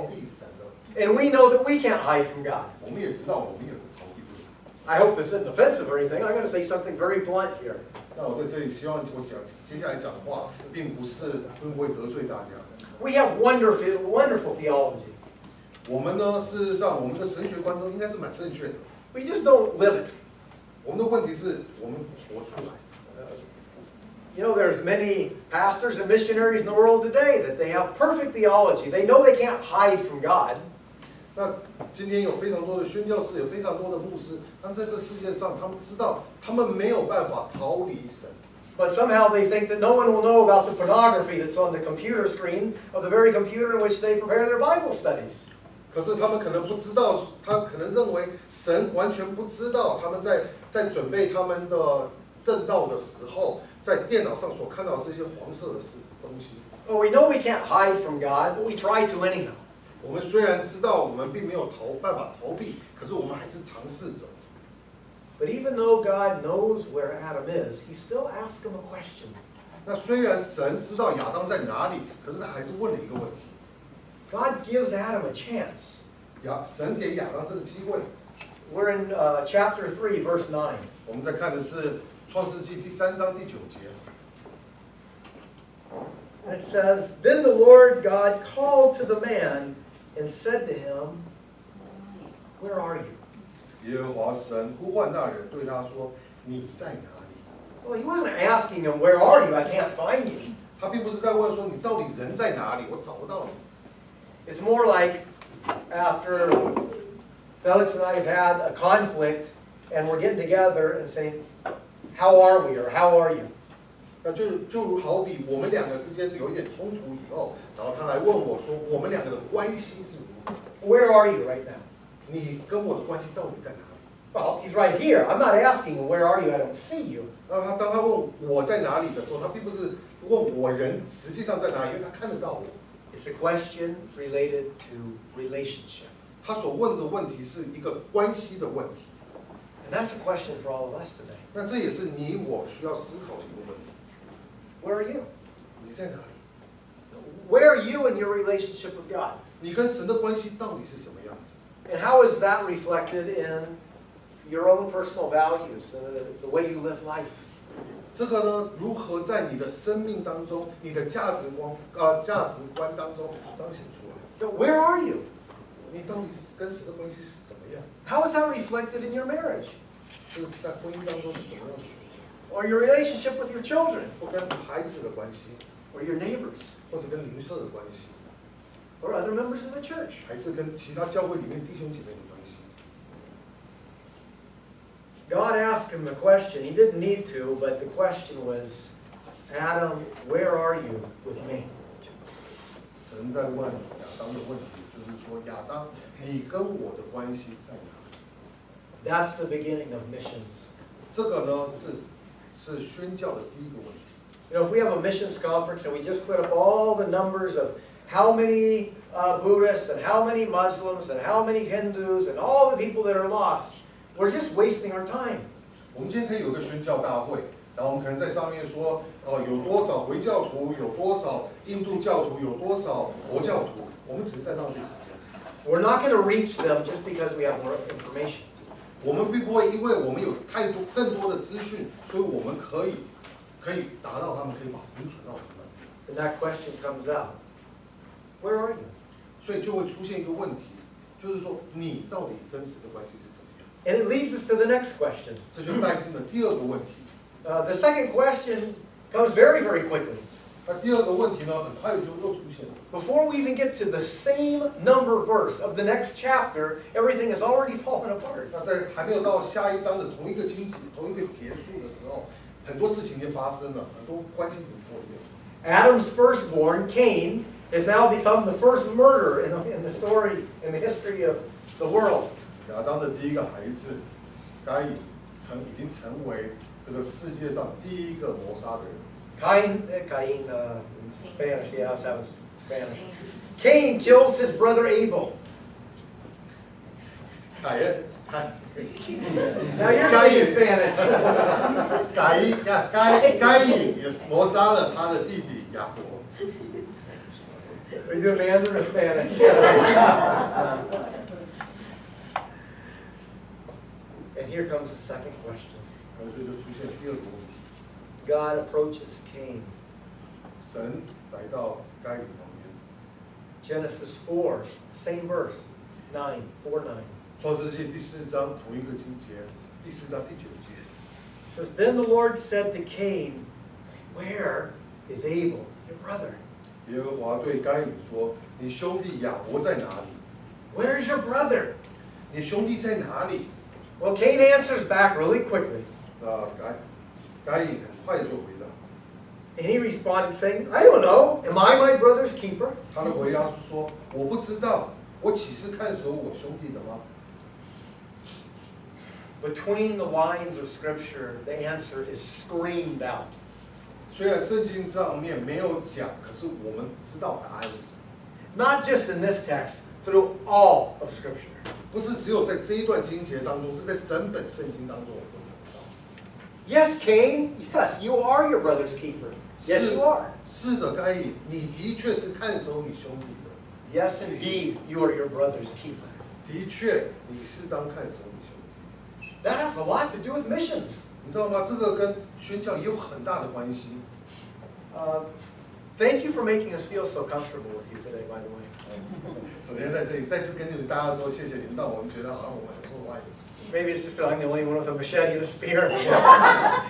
避神的。 And we know that we can't hide from God. 我们也知道，我们也不逃避不了。 I hope this isn't offensive or anything. I'm going to say something very blunt here. 那我在这里希望我接下来讲的话，并不会得罪大家。 We have wonderful theology. 我们呢，事实上，我们的神学观都应该是蛮正确的。 We just don't live it. 我们的问题是我们活出来。 You know, there's many pastors and missionaries in the world today that they have perfect theology. They know they can't hide from God. 那今天有非常多的宣教士，有非常多的牧师，他们在这世界上，他们知道他们没有办法逃离神。 But somehow they think that no one will know about the pornography that's on the computer screen of the very computer in which they prepare their Bible studies. 可是他们可能不知道，他可能认为神完全不知道他们在准备他们的正道的时候，在电脑上所看到这些黄色的东西。 Well, we know we can't hide from God, but we try to anyhow. 我们虽然知道我们并没有办法逃避，可是我们还是尝试着。 But even though God knows where Adam is, he still asks him a question. 那虽然神知道亚当在哪里，可是他还是问了一个问题。 God gives Adam a chance. 神给亚当这个机会。 We're in chapter 3, verse 9. 我们在看的是创世纪第3章第9节。 And it says, Then the Lord God called to the man and said to him, Where are you? 耶和华神呼唤那人，对他说：“你在哪里 Well, he wasn't asking him, Where are you? I can't find you.？” 他并不是在问说你到底人在哪里，我找不到你。 It's more like after Felix and I have had a conflict and we're getting together and saying, How are we? Or How are you? 那就如好比我们两个之间有一点冲突以后，然后他来问我说，我们两个的关系是如何？ Where are you right now? 你跟我的关系到底在哪里？ Well, he's right here. I'm not asking him, Where are you? I don't see you. 那当他问我在哪里的时候，他并不是问我人实际上在哪里，因为他看得到我。 It's a question related to relationship. 他所问的问题是一个关系的问题， And that's a question for all of us today. 那这也是你我需要思考的一个问题。 Where are you? 你在哪里？ Where are you in your relationship with God? 你跟神的关系到底是什么样子？ And how is that reflected in your own personal values, the way you live life? 这个呢，如何在你的生命当中、你的价值观当中彰显出来？ Where are you? 你到底是跟神的关系是怎么样？ How is that reflected in your marriage? 就是在婚姻当中是怎么样子出现？ Or your relationship with your children? 或跟孩子的关系， Or your neighbors? 或者跟邻舍的关系， Or other members of the church? 还是跟其他教会里面弟兄姐妹的关系？ God asked him a question. He didn't need to, but the question was, Adam, where are you with me? 神在问亚当的问题，就是说亚当，你跟我的关系在哪里？ That's the beginning of missions. 这个呢是宣教的第一个问题。 You know, if we have a missions conference and we just put up all the numbers of how many Buddhists and how many Muslims and how many Hindus and all the people that are lost, we're just wasting our time. 我们今天可以有个宣教大会，然后我们可能在上面说，有多少回教徒，有多少印度教徒，有多少佛教徒，我们只是在浪费时间。 We're not going to reach them just because we have more information. 我们并不会因为我们有更多的资讯，所以我们可以达到他们，可以把福音传到他们。 And that question comes out. Where are you? 所以就会出现一个问题，就是说你到底跟神的关系是怎么样？ And it leads us to the next question. 这就带进了第二个问题。 The second question comes very, very quickly. 那第二个问题呢，很快就又出现了。 Before we even get to the same number verse of the next chapter, everything has already fallen apart. 那在还没有到下一章的同一个结束的时候，很多事情已经发生了，很多关系已经破裂。 Adam's firstborn, Cain, has now become the first murderer in the story, in the history of the world. 亚当的第一个孩子该隐已经成为这个世界上第一个谋杀的人。 Cain, in Spanish, yeah, that was Spanish. Cain kills his brother Abel. Now you're saying Spanish. 该隐也谋杀了他的弟弟亚伯。 Are you doing Mandarin or Spanish? And here comes the second question. 而这就出现第二个问题， God approaches Cain. 神来到该隐旁边。 Genesis 4, same verse, 9, 4, 9. 创世纪第4章同一个经节，第4章第9节。 It says, Then the Lord said to Cain, Where is Abel, your brother? 耶和华对该隐说：“你兄弟亚伯在哪里？ Where's your brother? 你兄弟在哪里 Well, Cain answers back really quickly. ？”该隐很快就回答， And he responded saying, I don't know. Am I my brother's keeper? 他的回答是说：“我不知道，我岂是看守我兄弟的吗？” Between the lines of Scripture, the answer is screamed out. 虽然圣经上面没有讲，可是我们知道答案是什么。 Not just in this text, through all of Scripture. 不是只有在这一段经节当中，是在整本圣经当中我们都看到。 Yes, Cain, yes, you are your brother's keeper. Yes, you are. 是的，该隐，你的确是看守你兄弟的。 Yes, indeed, you are your brother's keeper. 的确，你是当看守你兄弟。 That has a lot to do with missions. 你知道吗？这个跟宣教也有很大的关系。 Thank you for making us feel so comfortable with you today, by the way. 首先在这里再次跟你们大家说，谢谢你们，让我们觉得好像我们很受欢迎。 Maybe it's just that I'm the only one with a machete and a spear.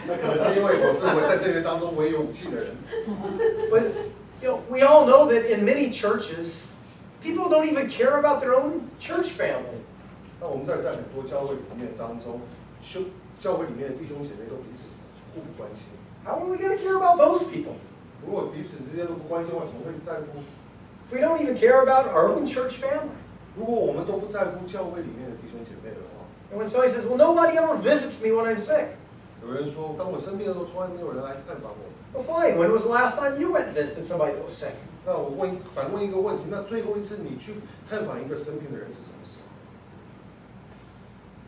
那可能是因为我在这边当中唯有武器的人。 But we all know that in many churches, people don't even care about their own church family. 那我们在很多教会里面当中，教会里面的弟兄姐妹都彼此互不关心。 How are we going to care about those people? 如果彼此之间都不关心的话，怎么会在乎？ If we don't even care about our own church family. 如果我们都不在乎教会里面的弟兄姐妹的话， And when somebody says, well, nobody ever visits me when I'm sick. 有人说，当我生病的时候，从来没有人来探访我。 Well, fine. When was the last time you went and visited somebody that was sick? 那我反问一个问题，那最后一次你去探访一个生病的人是什么时候？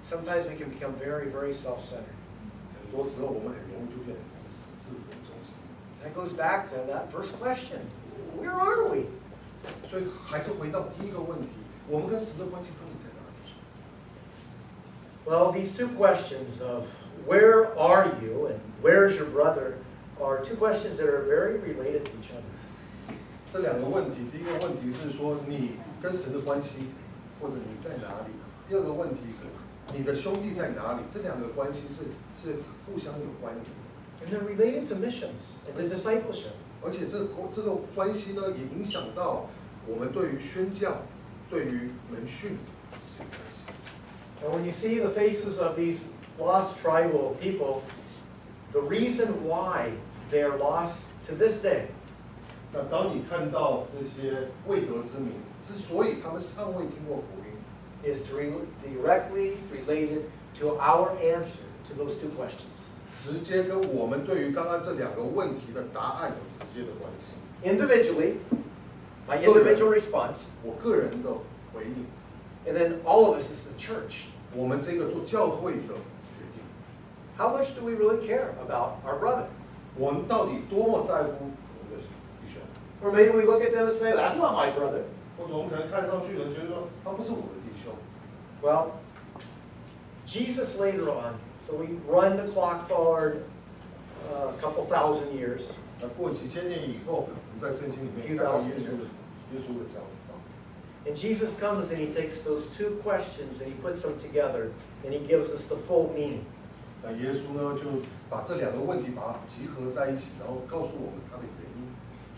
Sometimes we can become very, very self-centered. 很多时候我们很容易就变得自私、自我中心。 That goes back to that first question. Where are we? 所以还是回到第一个问题，我们跟神的关系到底在哪里？ Well, these two questions of where are you and where's your brother are two questions that are very related to each other. 这两个问题，第一个问题是说你跟神的关系，或者你在哪里；第二个问题，你的兄弟在哪里？这两个关系是互相有关联的。 And they're related to missions and to discipleship. 而且这个关系呢，也影响到我们对于宣教、对于门训这些关系。 And when you see the faces of these lost tribal people, the reason why they are lost to this day 那当你看到这些未得之民，之所以他们尚未听过福音， is directly related to our answer to those two questions. 直接跟我们对于刚刚这两个问题的答案有直接的关系。 Individually, my individual response, 我个人的回应， and then all of us as the church. 我们这个做教会的决定， How much do we really care about our brother? 我们到底多么在乎我们的弟兄？ Or maybe we look at them and say, that's not my brother. 或者我们可能看上去的人觉得说他不是我的弟兄。 Well, Jesus later on, so we run the clock forward a couple thousand years. 那过几千年以后，我们在圣经里面看到耶稣的教导。 And Jesus comes and he takes those two questions and he puts them together and he gives us the full meaning. 那耶稣呢，就把这两个问题把它集合在一起，然后告诉我们它的原因。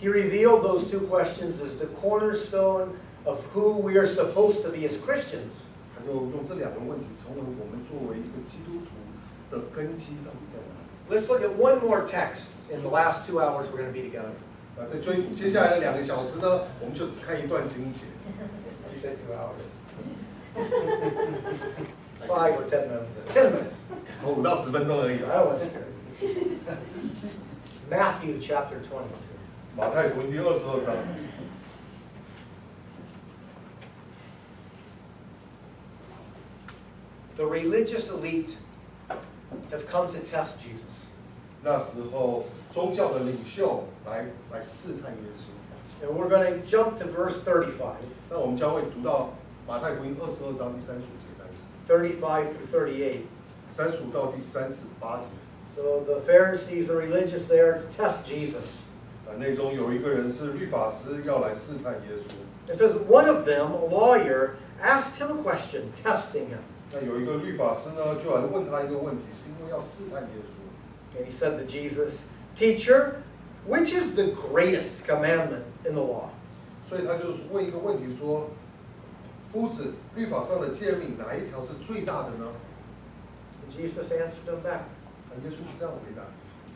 He revealed those two questions as the cornerstone of who we are supposed to be as Christians. 他就用这两个问题成为我们作为一个基督徒的根基到底在哪里？ Let's look at one more text in the last 2 hours we're going to be together. 在接下来的2个小时呢，我们就只看一段经节。 You said 2 hours. 5 or 10 minutes. 10 minutes. 从5到10分钟而已 I don't want to scare you. Matthew chapter 22. 马太福音第22章， The religious elite have come to test Jesus. 那时候宗教的领袖来试探耶稣。 And we're going to jump to verse 35. 那我们将会读到马太福音22章第35节开始35 through 38. ，35到第38节。 So the Pharisees, the religious there to test Jesus. 内中有一个人是律法师，要来试探耶稣。 It says, one of them, a lawyer, asked him a question, testing him. 那有一个律法师呢，就来问他一个问题，是因为要试探耶稣。 And he said to Jesus, Teacher, which is the greatest commandment in the law? 所以他就问一个问题说：夫子，律法上的诫命哪一条是最大的呢？ And Jesus answered him back. 耶稣这样回答。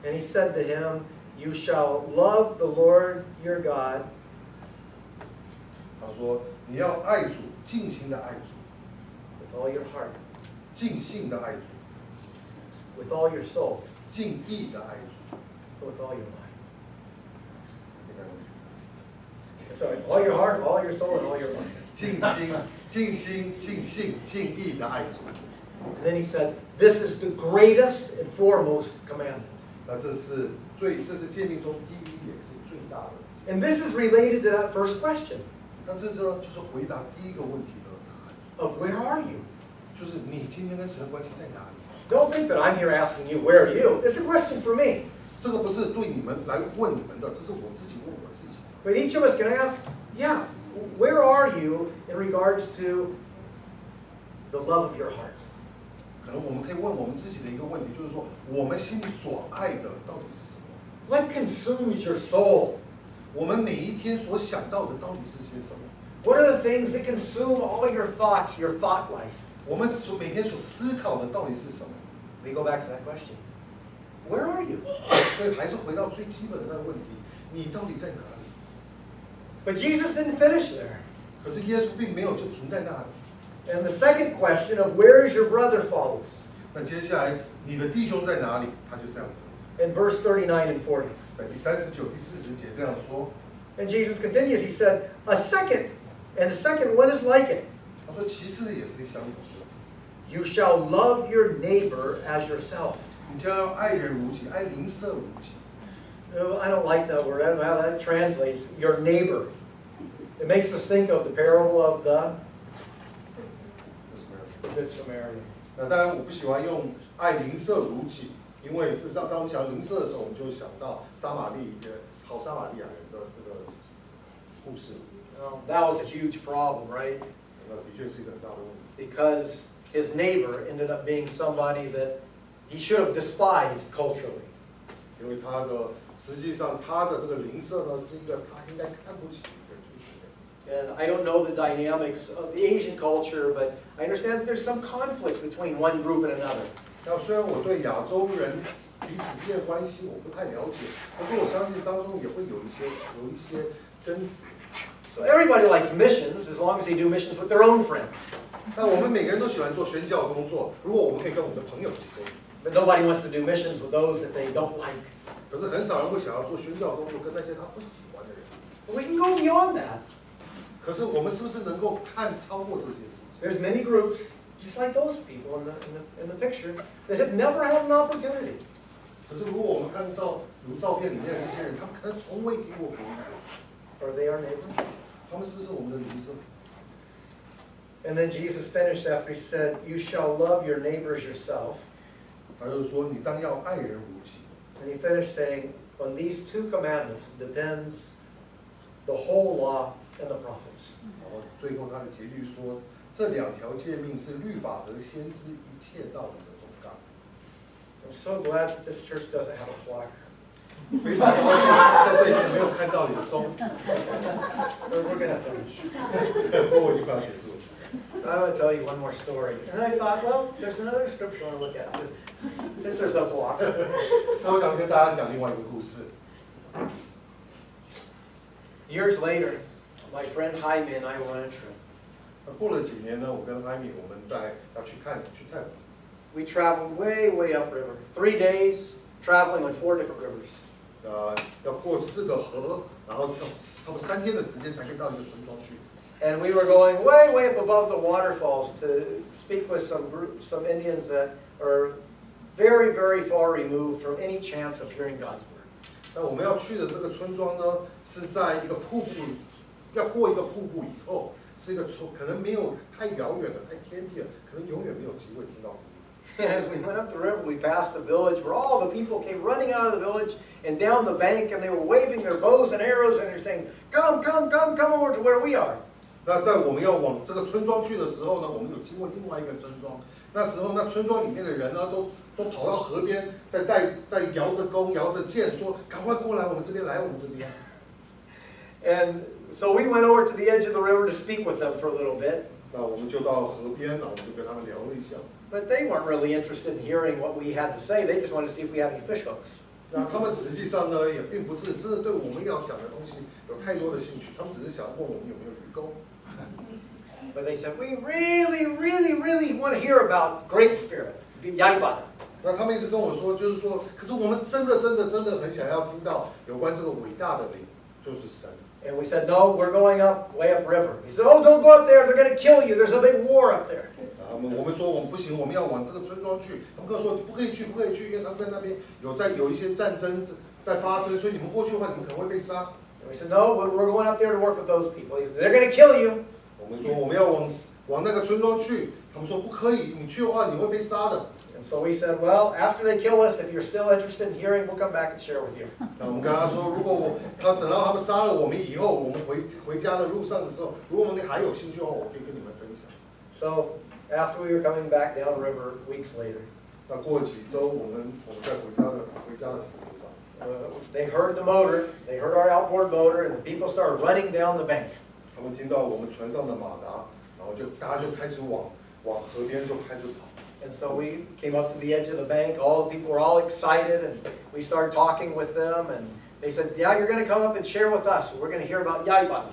And he said to him, You shall love the Lord your God 他说：你要爱主，尽心的爱主， with all your heart, 尽性的爱主， with all your soul, 尽意的爱主。 with all your mind. Sorry, all your heart, all your soul, and all your mind. 尽心、尽性、尽意的爱主。 And then he said, This is the greatest and foremost commandment. 那这是诫命中第一，也是最大的。 And this is related to that first question 那这就是回答第一个问题的答案， of where are you? 就是你今天跟神的关系在哪里？ Don't think that I'm here asking you, where are you? It's a question for me. 这个不是对你们来问你们的，这是我自己问我自己。 But each of us can ask, yeah, where are you in regards to the love of your heart? 可能我们可以问我们自己的一个问题，就是说，我们心里所爱的到底是什么？ What consumes your soul? 我们每一天所想到的到底是些什么？ What are the things that consume all your thoughts, your thought life? 我们每天所思考的到底是什么？ We go back to that question. Where are you? 所以还是回到最基本的那个问题：你到底在哪里？ But Jesus didn't finish there. 可是耶稣并没有就停在那里。 And the second question of where is your brother follows. 那接下来你的弟兄在哪里？他就这样子， In verse 39 and 40. 在第39、第40节这样说。 And Jesus continues, he said, a second, and the second one is like it. 他说，其次也是相同的。 You shall love your neighbor as yourself. 你将要爱人如己，爱邻舍如己。 No, I don't like that word. Well, that translates your neighbor. It makes us think of the parable of the Good Samaritan. 那当然，我不喜欢用爱邻舍如己，因为这是当我们想邻舍的时候，我们就想到好撒玛利亚人的这个故事。 Well, that was a huge problem, right? 那的确是一个很大的问题。 Because his neighbor ended up being somebody that he should have despised culturally. 因为实际上他的这个邻舍呢，是一个他应该看不起的一群人。 And I don't know the dynamics of the Asian culture, but I understand that there's some conflict between one group and another. 那虽然我对亚洲人彼此之间的关系我不太了解，可是我相信当中也会有一些争执。 So everybody likes missions as long as they do missions with their own friends. 那我们每个人都喜欢做宣教工作，如果我们可以跟我们的朋友一起做。 But nobody wants to do missions with those that they don't like. 可是很少人会想要做宣教工作跟那些他不喜欢的人。 But we can go beyond that. 可是我们是不是能够超过这些事情？ There's many groups, just like those people in the picture, that have never had an opportunity. 可是如果我们看到如照片里面的这些人，他们可能从未听过福音， Are they our neighbor? 他们是不是我们的邻舍？ And then Jesus finished after he said, You shall love your neighbor as yourself. 他就说你当要爱人如己。 And he finished saying, On these two commandments depends the whole law and the prophets. 然后最后他的结句说，这2条诫命是律法和先知一切道理的总纲。 I'm so glad that this church doesn't have a clock. 非常高兴在这里没有看到你的钟， We're going to finish. 不过我已经快要结束了。I'm going to tell you one more story. And I thought, well, there's another scripture I want to look at too. Since there's no clock. 那我想跟大家讲另外一个故事。 Years later, my friend Jaime and I were on a trip. 那过了几年呢，我跟艾米我们要去探访。 We traveled way, way upriver. 3 days traveling on 4 different rivers. 要过4个河，然后要差不多3天的时间才可以到一个村庄去。 And we were going way, way up above the waterfalls to speak with some Indians that are very, very far removed from any chance of hearing God's word. 那我们要去的这个村庄呢，是在一个瀑布，要过一个瀑布以后，是一个可能没有太遥远的、太偏僻了，可能永远没有机会听到福音。 And as we went up the river, we passed a village where all the people came running out of the village and down the bank, and they were waving their bows and arrows, and they're saying, "Come, come, come, come over to where we are." 那在我们要往这个村庄去的时候呢，我们有经过另外一个村庄。那时候，那村庄里面的人呢，都跑到河边，在摇着弓、摇着箭，说：“赶快过来，我们这边来，我们这边。” And so we went over to the edge of the river to speak with them for a little bit. 那我们就到河边，然后我们就跟他们聊了一下。 But they weren't really interested in hearing what we had to say. They just wanted to see if we had any fish hooks. 那他们实际上呢，也并不是真的对我们要讲的东西有太多的兴趣，他们只是想问我们有没有鱼钩。 But they said, we really, really, really want to hear about Great Spirit, Yaibada. 那他们一直跟我说，就是说，可是我们真的很想要听到有关这个伟大的灵，就是神。 And we said, no, we're going up, way up river. He said, oh, don't go up there. They're going to kill you. There's a big war up there. 我们说我们不行，我们要往这个村庄去。他们跟我说不可以去，因为他们在那边有一些战争在发生，所以你们过去的话，你们可能会被杀。 And we said, no, we're going up there to work with those people. He said, they're going to kill you. 我们说我们要往那个村庄去，他们说不可以，你去的话你会被杀的。 And so we said, well, after they kill us, if you're still interested in hearing, we'll come back and share with you. 那我们跟他说，如果等到他们杀了我们以后，我们回家的路上的时候，如果我们还有兴趣的话，我可以跟你们分享。 So after we were coming back down river weeks later, 那过几周，我们在回家的行程上， they heard the motor, they heard our outboard motor, and the people started running down the bank. 他们听到我们船上的马达，然后大家就开始往河边就开始跑。 And so we came up to the edge of the bank. All the people were all excited, and we started talking with them. And they said, "Yeah, you're going to come up and share with us. We're going to hear about Yaibada."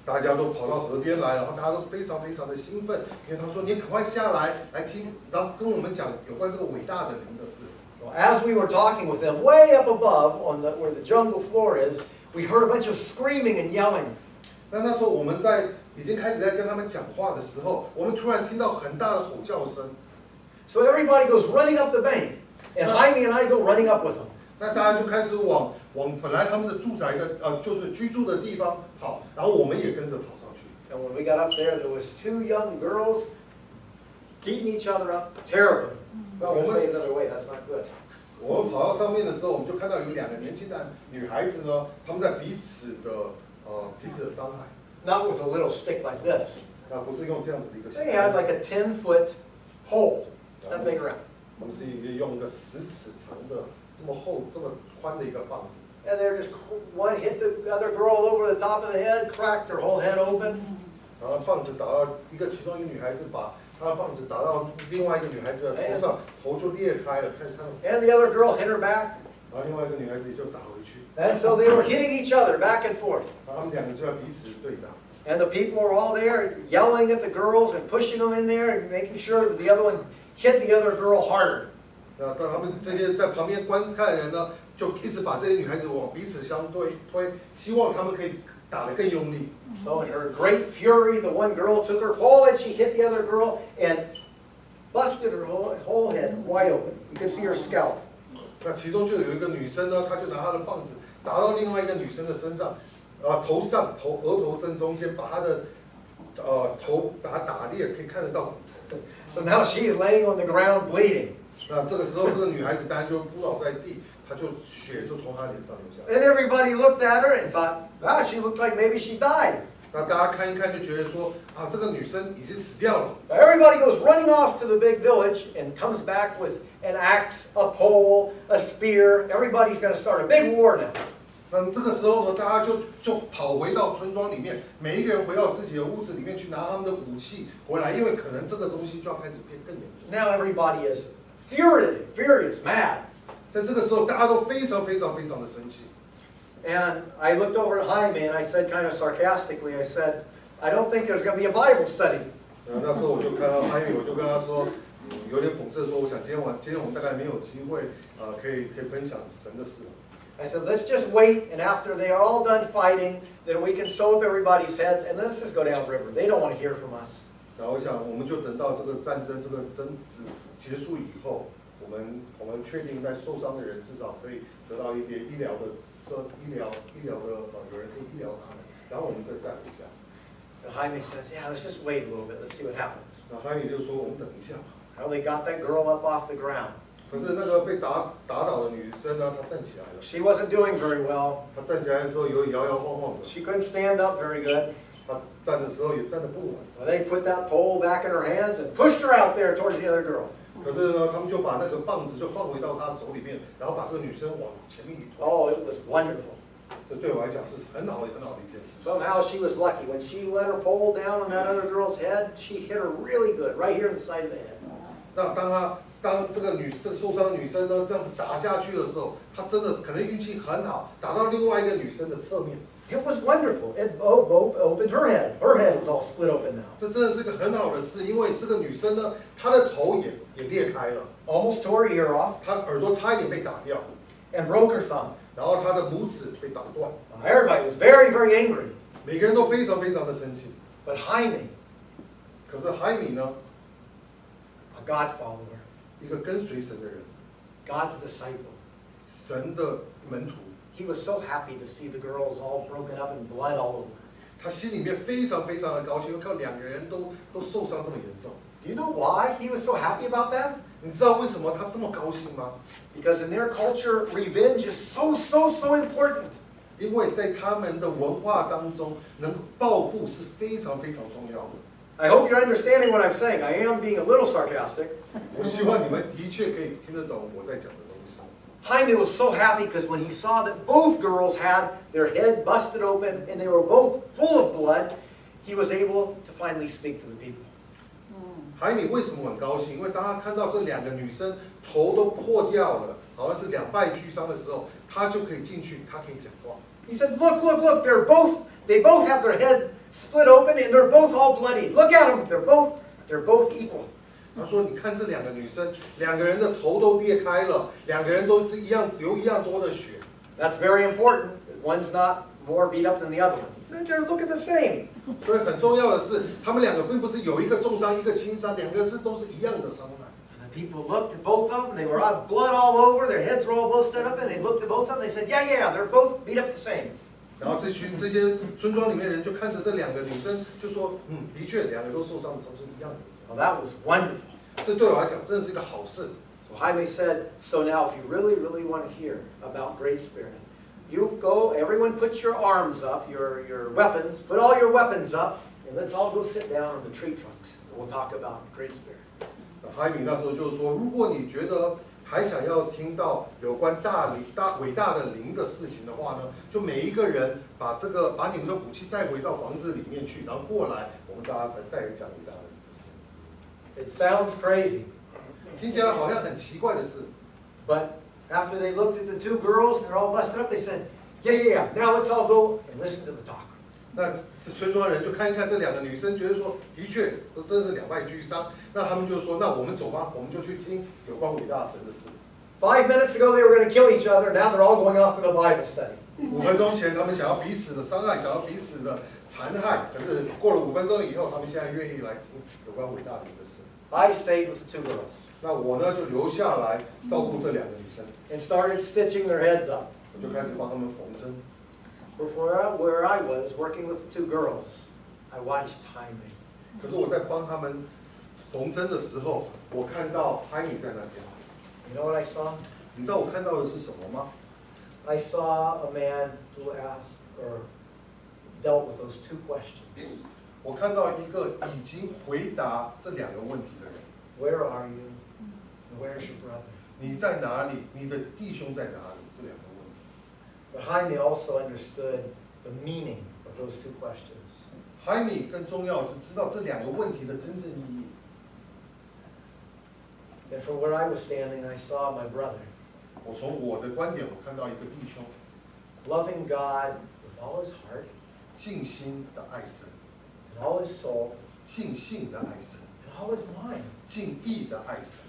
大家都跑到河边来，然后大家都非常的兴奋，因为他们说：“你赶快下来听，然后跟我们讲有关这个伟大的灵的事。” Well, as we were talking with them, way up above where the jungle floor is, we heard a bunch of screaming and yelling. 那时候我们已经开始在跟他们讲话的时候，我们突然听到很大的吼叫声。 So everybody goes running up the bank, and Jaime and I go running up with them. 那大家就开始往本来他们的住宅的就是居住的地方跑，然后我们也跟着跑上去。 And when we got up there, there was 2 young girls beating each other up terribly. Well, we'll say it another way. That's not good. 我们跑到上面的时候，我们就看到有2个年轻的女孩子呢，她们在彼此的伤害。 Not with a little stick like this. 不是用这样子的一个。 They had like a 10-foot pole that big around. 我们是用一个10尺长的这么厚、这么宽的一个棒子。 And they're just one hit the other girl over the top of the head, cracked her whole head open. 然后棒子打到其中一个女孩子，把她的棒子打到另外一个女孩子的头上，头就裂开了，看。And the other girl hit her back. 然后另外一个女孩子也就打回去。 And so they were hitting each other back and forth. 然后他们2个就要彼此对打。 And the people were all there yelling at the girls and pushing them in there and making sure that the other one hit the other girl harder. 那他们这些在旁边观看的人呢，就一直把这些女孩子往彼此相推，希望他们可以打得更用力。 So in her great fury, the one girl took her pole and she hit the other girl and busted her whole head wide open. You could see her scalp. 那其中就有一个女生呢，她就拿她的棒子打到另外一个女生的身上，额头正中间，把她的头打裂，可以看得到。 So now she is laying on the ground bleeding. 那这个时候，这个女孩子当然就扑倒在地，她就血就从她脸上流下来。 And everybody looked at her and thought, ah, she looked like maybe she died. 那大家看一看就觉得说，这个女生已经死掉了。 Everybody goes running off to the big village and comes back with an axe, a pole, a spear. Everybody's going to start a big war now. 那这个时候呢，大家就跑回到村庄里面，每一个人回到自己的屋子里面去拿他们的武器回来，因为可能这个东西就要开始变更严重。 Now everybody is furious, mad. 在这个时候，大家都非常非常非常的生气。 And I looked over at Jaime and I said kind of sarcastically, I said, I don't think there's going to be a Bible study. 那时候我就看到艾米，我就跟他说，有点讽刺地说，我想今天我们大概没有机会，可以分享神的事。 I said, let's just wait, and after they are all done fighting, then we can sew up everybody's head, and let's just go downriver. They don't want to hear from us. 然后我想，我们就等到这个战争、这个争执结束以后，我们确定在受伤的人至少可以得到一点医疗的有人可以医疗他们，然后我们再回家。 And Jaime says, yeah, let's just wait a little bit. Let's see what happens. 那哈米就说，我们等一下吧。 Well, they got that girl up off the ground. 可是那个被打倒的女生呢，她站起来了。 She wasn't doing very well. 她站起来的时候有摇摇晃晃的， She couldn't stand up very good. 她站的时候也站得不稳。 Well, they put that pole back in her hands and pushed her out there towards the other girl. 可是呢，他们就把那个棒子就放回到她手里面，然后把这个女生往前面一推。 Oh, it was wonderful. 这对我来讲是很好的一件事。 Somehow she was lucky. When she let her pole down on that other girl's head, she hit her really good, right here in the side of the head. 那当这个受伤的女生呢这样子打下去的时候，她真的是可能运气很好，打到另外一个女生的侧面。 It was wonderful. It opened her head. Her head was all split open now. 这真的是个很好的事，因为这个女生呢，她的头也裂开了， Almost tore her ear off 她耳朵差一点被打掉， and broke her thumb. 然后她的拇指被打断， Everybody was very, very angry. 每个人都非常非常的生气。 But Jaime, 可是海米呢， a God follower, 一个跟随神的人， God's disciple, 神的门徒， he was so happy to see the girls all broken up and blood all over. 他心里面非常非常的高兴，因为看两个人都受伤这么严重。 Do you know why he was so happy about that? 你知道为什么他这么高兴吗？ Because in their culture, revenge is so important. 因为在他们的文化当中，能报复是非常非常重要的。 I hope you're understanding what I'm saying. I am being a little sarcastic. 我希望你们的确可以听得懂我在讲的东西。 Jaime was so happy because when he saw that both girls had their head busted open and they were both full of blood, he was able to finally speak to the people. 海米为什么很高兴？因为当他看到这两个女生头都破掉了，好像是两败俱伤的时候，他就可以进去，他可以讲话。 He said, look, they both have their head split open and they're both all bloody. Look at them, they're both equal. 他说：“你看这两个女生，两个人的头都裂开了，两个人都是流一样多的血。 That's very important. One's not more beat up than the other one. He said, "They look at the same." 所以很重要的是，他们两个并不是有一个重伤，一个轻伤，两个都是一样的伤害。 And the people looked at both of them. They were out blood all over. Their heads were all both stood up, and they looked at both of them. They said, yeah, they're both beat up the same. 然后这些村庄里面的人就看着这两个女生，就说：的确，两个都受伤的时候是一样的。 Well, that was wonderful. 这对我来讲真的是一个好事。 So Jaime said, so now if you really want to hear about Great Spirit, you go, everyone put your arms up, your weapons, put all your weapons up, and let's all go sit down on the tree trunks. And we'll talk about Great Spirit. 海米那时候就说：如果你觉得还想要听到有关伟大的灵的事情的话呢，就每一个人把你们的武器带回到房子里面去，然后过来，我们大家再讲伟大的灵的事。 It sounds crazy, 听起来好像很奇怪的事， but after they looked at the two girls, they're all busted up, they said, yeah, now let's all go and listen to the talk. 那村庄人就看一看这两个女生，觉得说的确都真是两败俱伤。那他们就说：那我们走吧，我们就去听有关伟大神的事。 5 minutes ago, they were going to kill each other. Now they're all going off to the Bible study. 5分钟前，他们想要彼此的伤害，想要彼此的残害，可是过了5分钟以后，他们现在愿意来听有关伟大灵的事。 I stayed with the two girls 那我呢就留下来照顾这两个女生， and started stitching their heads up. 我就开始帮他们缝针。 Where I was working with the two girls, I watched Jaime. 可是我在帮他们缝针的时候，我看到海米在那边。 You know what I saw? 你知道我看到的是什么吗？ I saw a man who asked or dealt with those two questions. 我看到一个已经回答这两个问题的人。 Where are you? And where's your brother? 你在哪里？你的弟兄在哪里？这两个问题。But Jaime also understood the meaning of those two questions. 海米更重要的是知道这两个问题的真正意义。 And from where I was standing, I saw my brother 我从我的观点，我看到一个弟兄 loving God with all his heart, 尽心的爱神， and all his soul, 尽性的爱神， and all his mind, 尽意的爱神，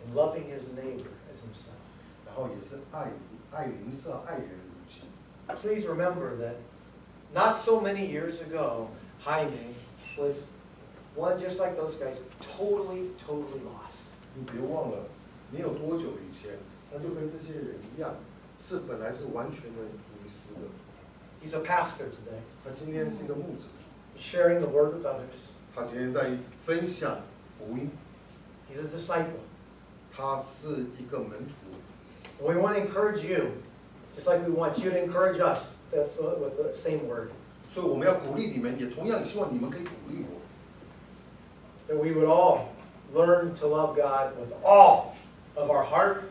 and loving his neighbor as himself. 然后也是爱邻舍、爱人如己。 Please remember that not so many years ago, Jaime was one just like those guys, totally lost. 你别忘了，没有多久以前，他就跟这些人一样，是本来是完全的迷失的。 He's a pastor today, 他今天是一个牧者， sharing the word with others. 他今天在分享福音， He's a disciple. 他是一个门徒。 And we want to encourage you, just like we want you to encourage us. That's with the same word. 所以我们要鼓励你们，也同样希望你们可以鼓励我， That we would all learn to love God with all of our heart,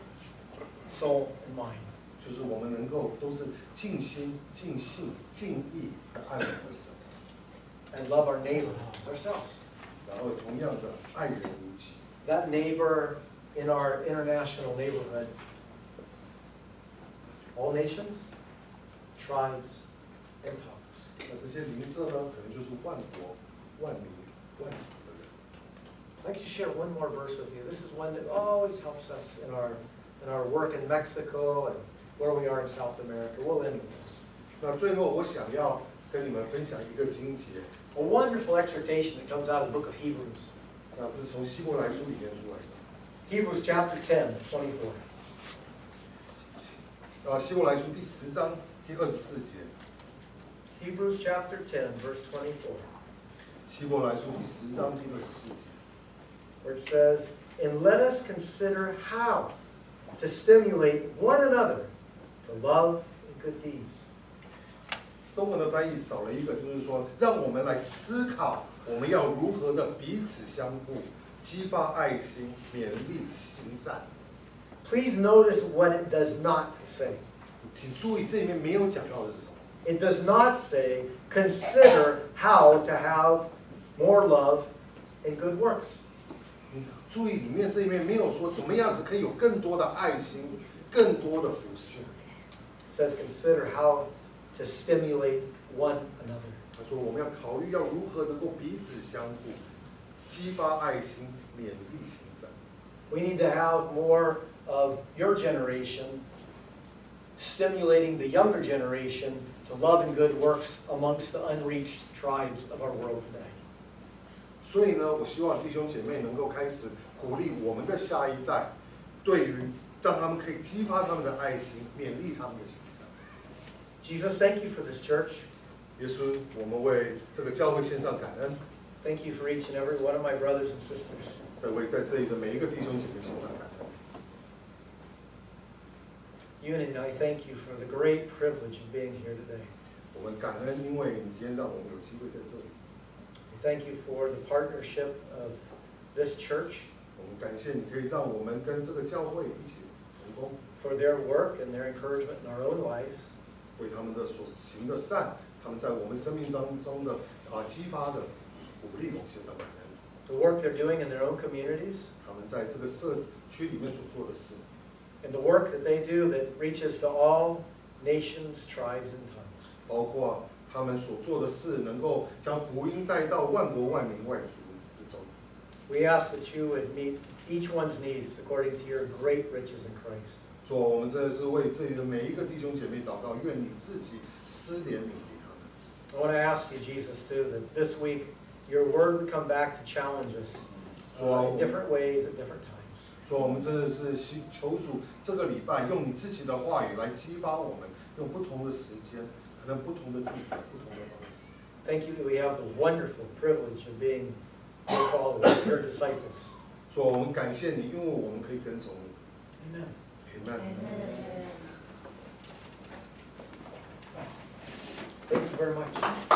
soul, and mind. 就是我们能够都是尽心、尽性、尽意的爱我们的神， And love our neighbor as ourselves. 然后同样的爱人如己。 That neighbor in our international neighborhood, all nations, tribes, and tongues. 那这些邻舍呢，可能就是万国、万民、万族的人。 I'd like to share one more verse with you. This is one that always helps us in our work in Mexico and where we are in South America. We'll end with this. 那最后，我想要跟你们分享一个经节， A wonderful exhortation that comes out of the book of Hebrews. 那是从希伯来书里面出来的。 Hebrews chapter 10, 24. 希伯来书第10章第24节。 Hebrews chapter 10, verse 24. 希伯来书第10章第24节。 Where it says, and let us consider how to stimulate one another to love and good deeds. 中文的翻译少了一个，就是说，让我们来思考，我们要如何的彼此相顾，激发爱心，勉励行善。 Please notice what it does not say. 请注意，这里面没有讲到的是什么？ It does not say, consider how to have more love and good works. 注意，里面这里面没有说怎么样子可以有更多的爱心，更多的服侍。 It says, consider how to stimulate one another. 他说，我们要考虑要如何能够彼此相顾，激发爱心，勉励行善。 We need to have more of your generation stimulating the younger generation to love and good works amongst the unreached tribes of our world today. 所以呢，我希望弟兄姐妹能够开始鼓励我们的下一代，对于让他们可以激发他们的爱心，勉励他们的行善。 Jesus, thank you for this church. 耶稣，我们为这个教会献上感恩， Thank you for each and every one of my brothers and sisters. 为在这里的每一个弟兄姐妹献上感恩。 Eunice, I thank you for the great privilege of being here today. 我们感恩，因为你今天让我们有机会在这里。 We thank you for the partnership of this church, 我们感谢你可以让我们跟这个教会一起同工， for their work and their encouragement in our own lives. 为他们的所行的善，他们在我们生命当中的激发的鼓励，我们献上感恩。 The work they're doing in their own communities, 他们在这个社区里面所做的事， and the work that they do that reaches to all nations, tribes, and tongues. 包括他们所做的事，能够将福音带到万国万民万族之中。 We ask that you would meet each one's needs according to your great riches in Christ. 说我们真的是为这里的每一个弟兄姐妹祷告，愿你自己施怜悯给他们。 I want to ask you, Jesus, too, that this week your word would come back to challenge us in different ways at different times. 说我们真的是求主这个礼拜用你自己的话语来激发我们，用不同的时间，可能不同的地点、不同的方式。 Thank you that we have the wonderful privilege of being your followers, your disciples. 说我们感谢你，因为我们可以跟从你。 Amen. Amen. Thank you very much.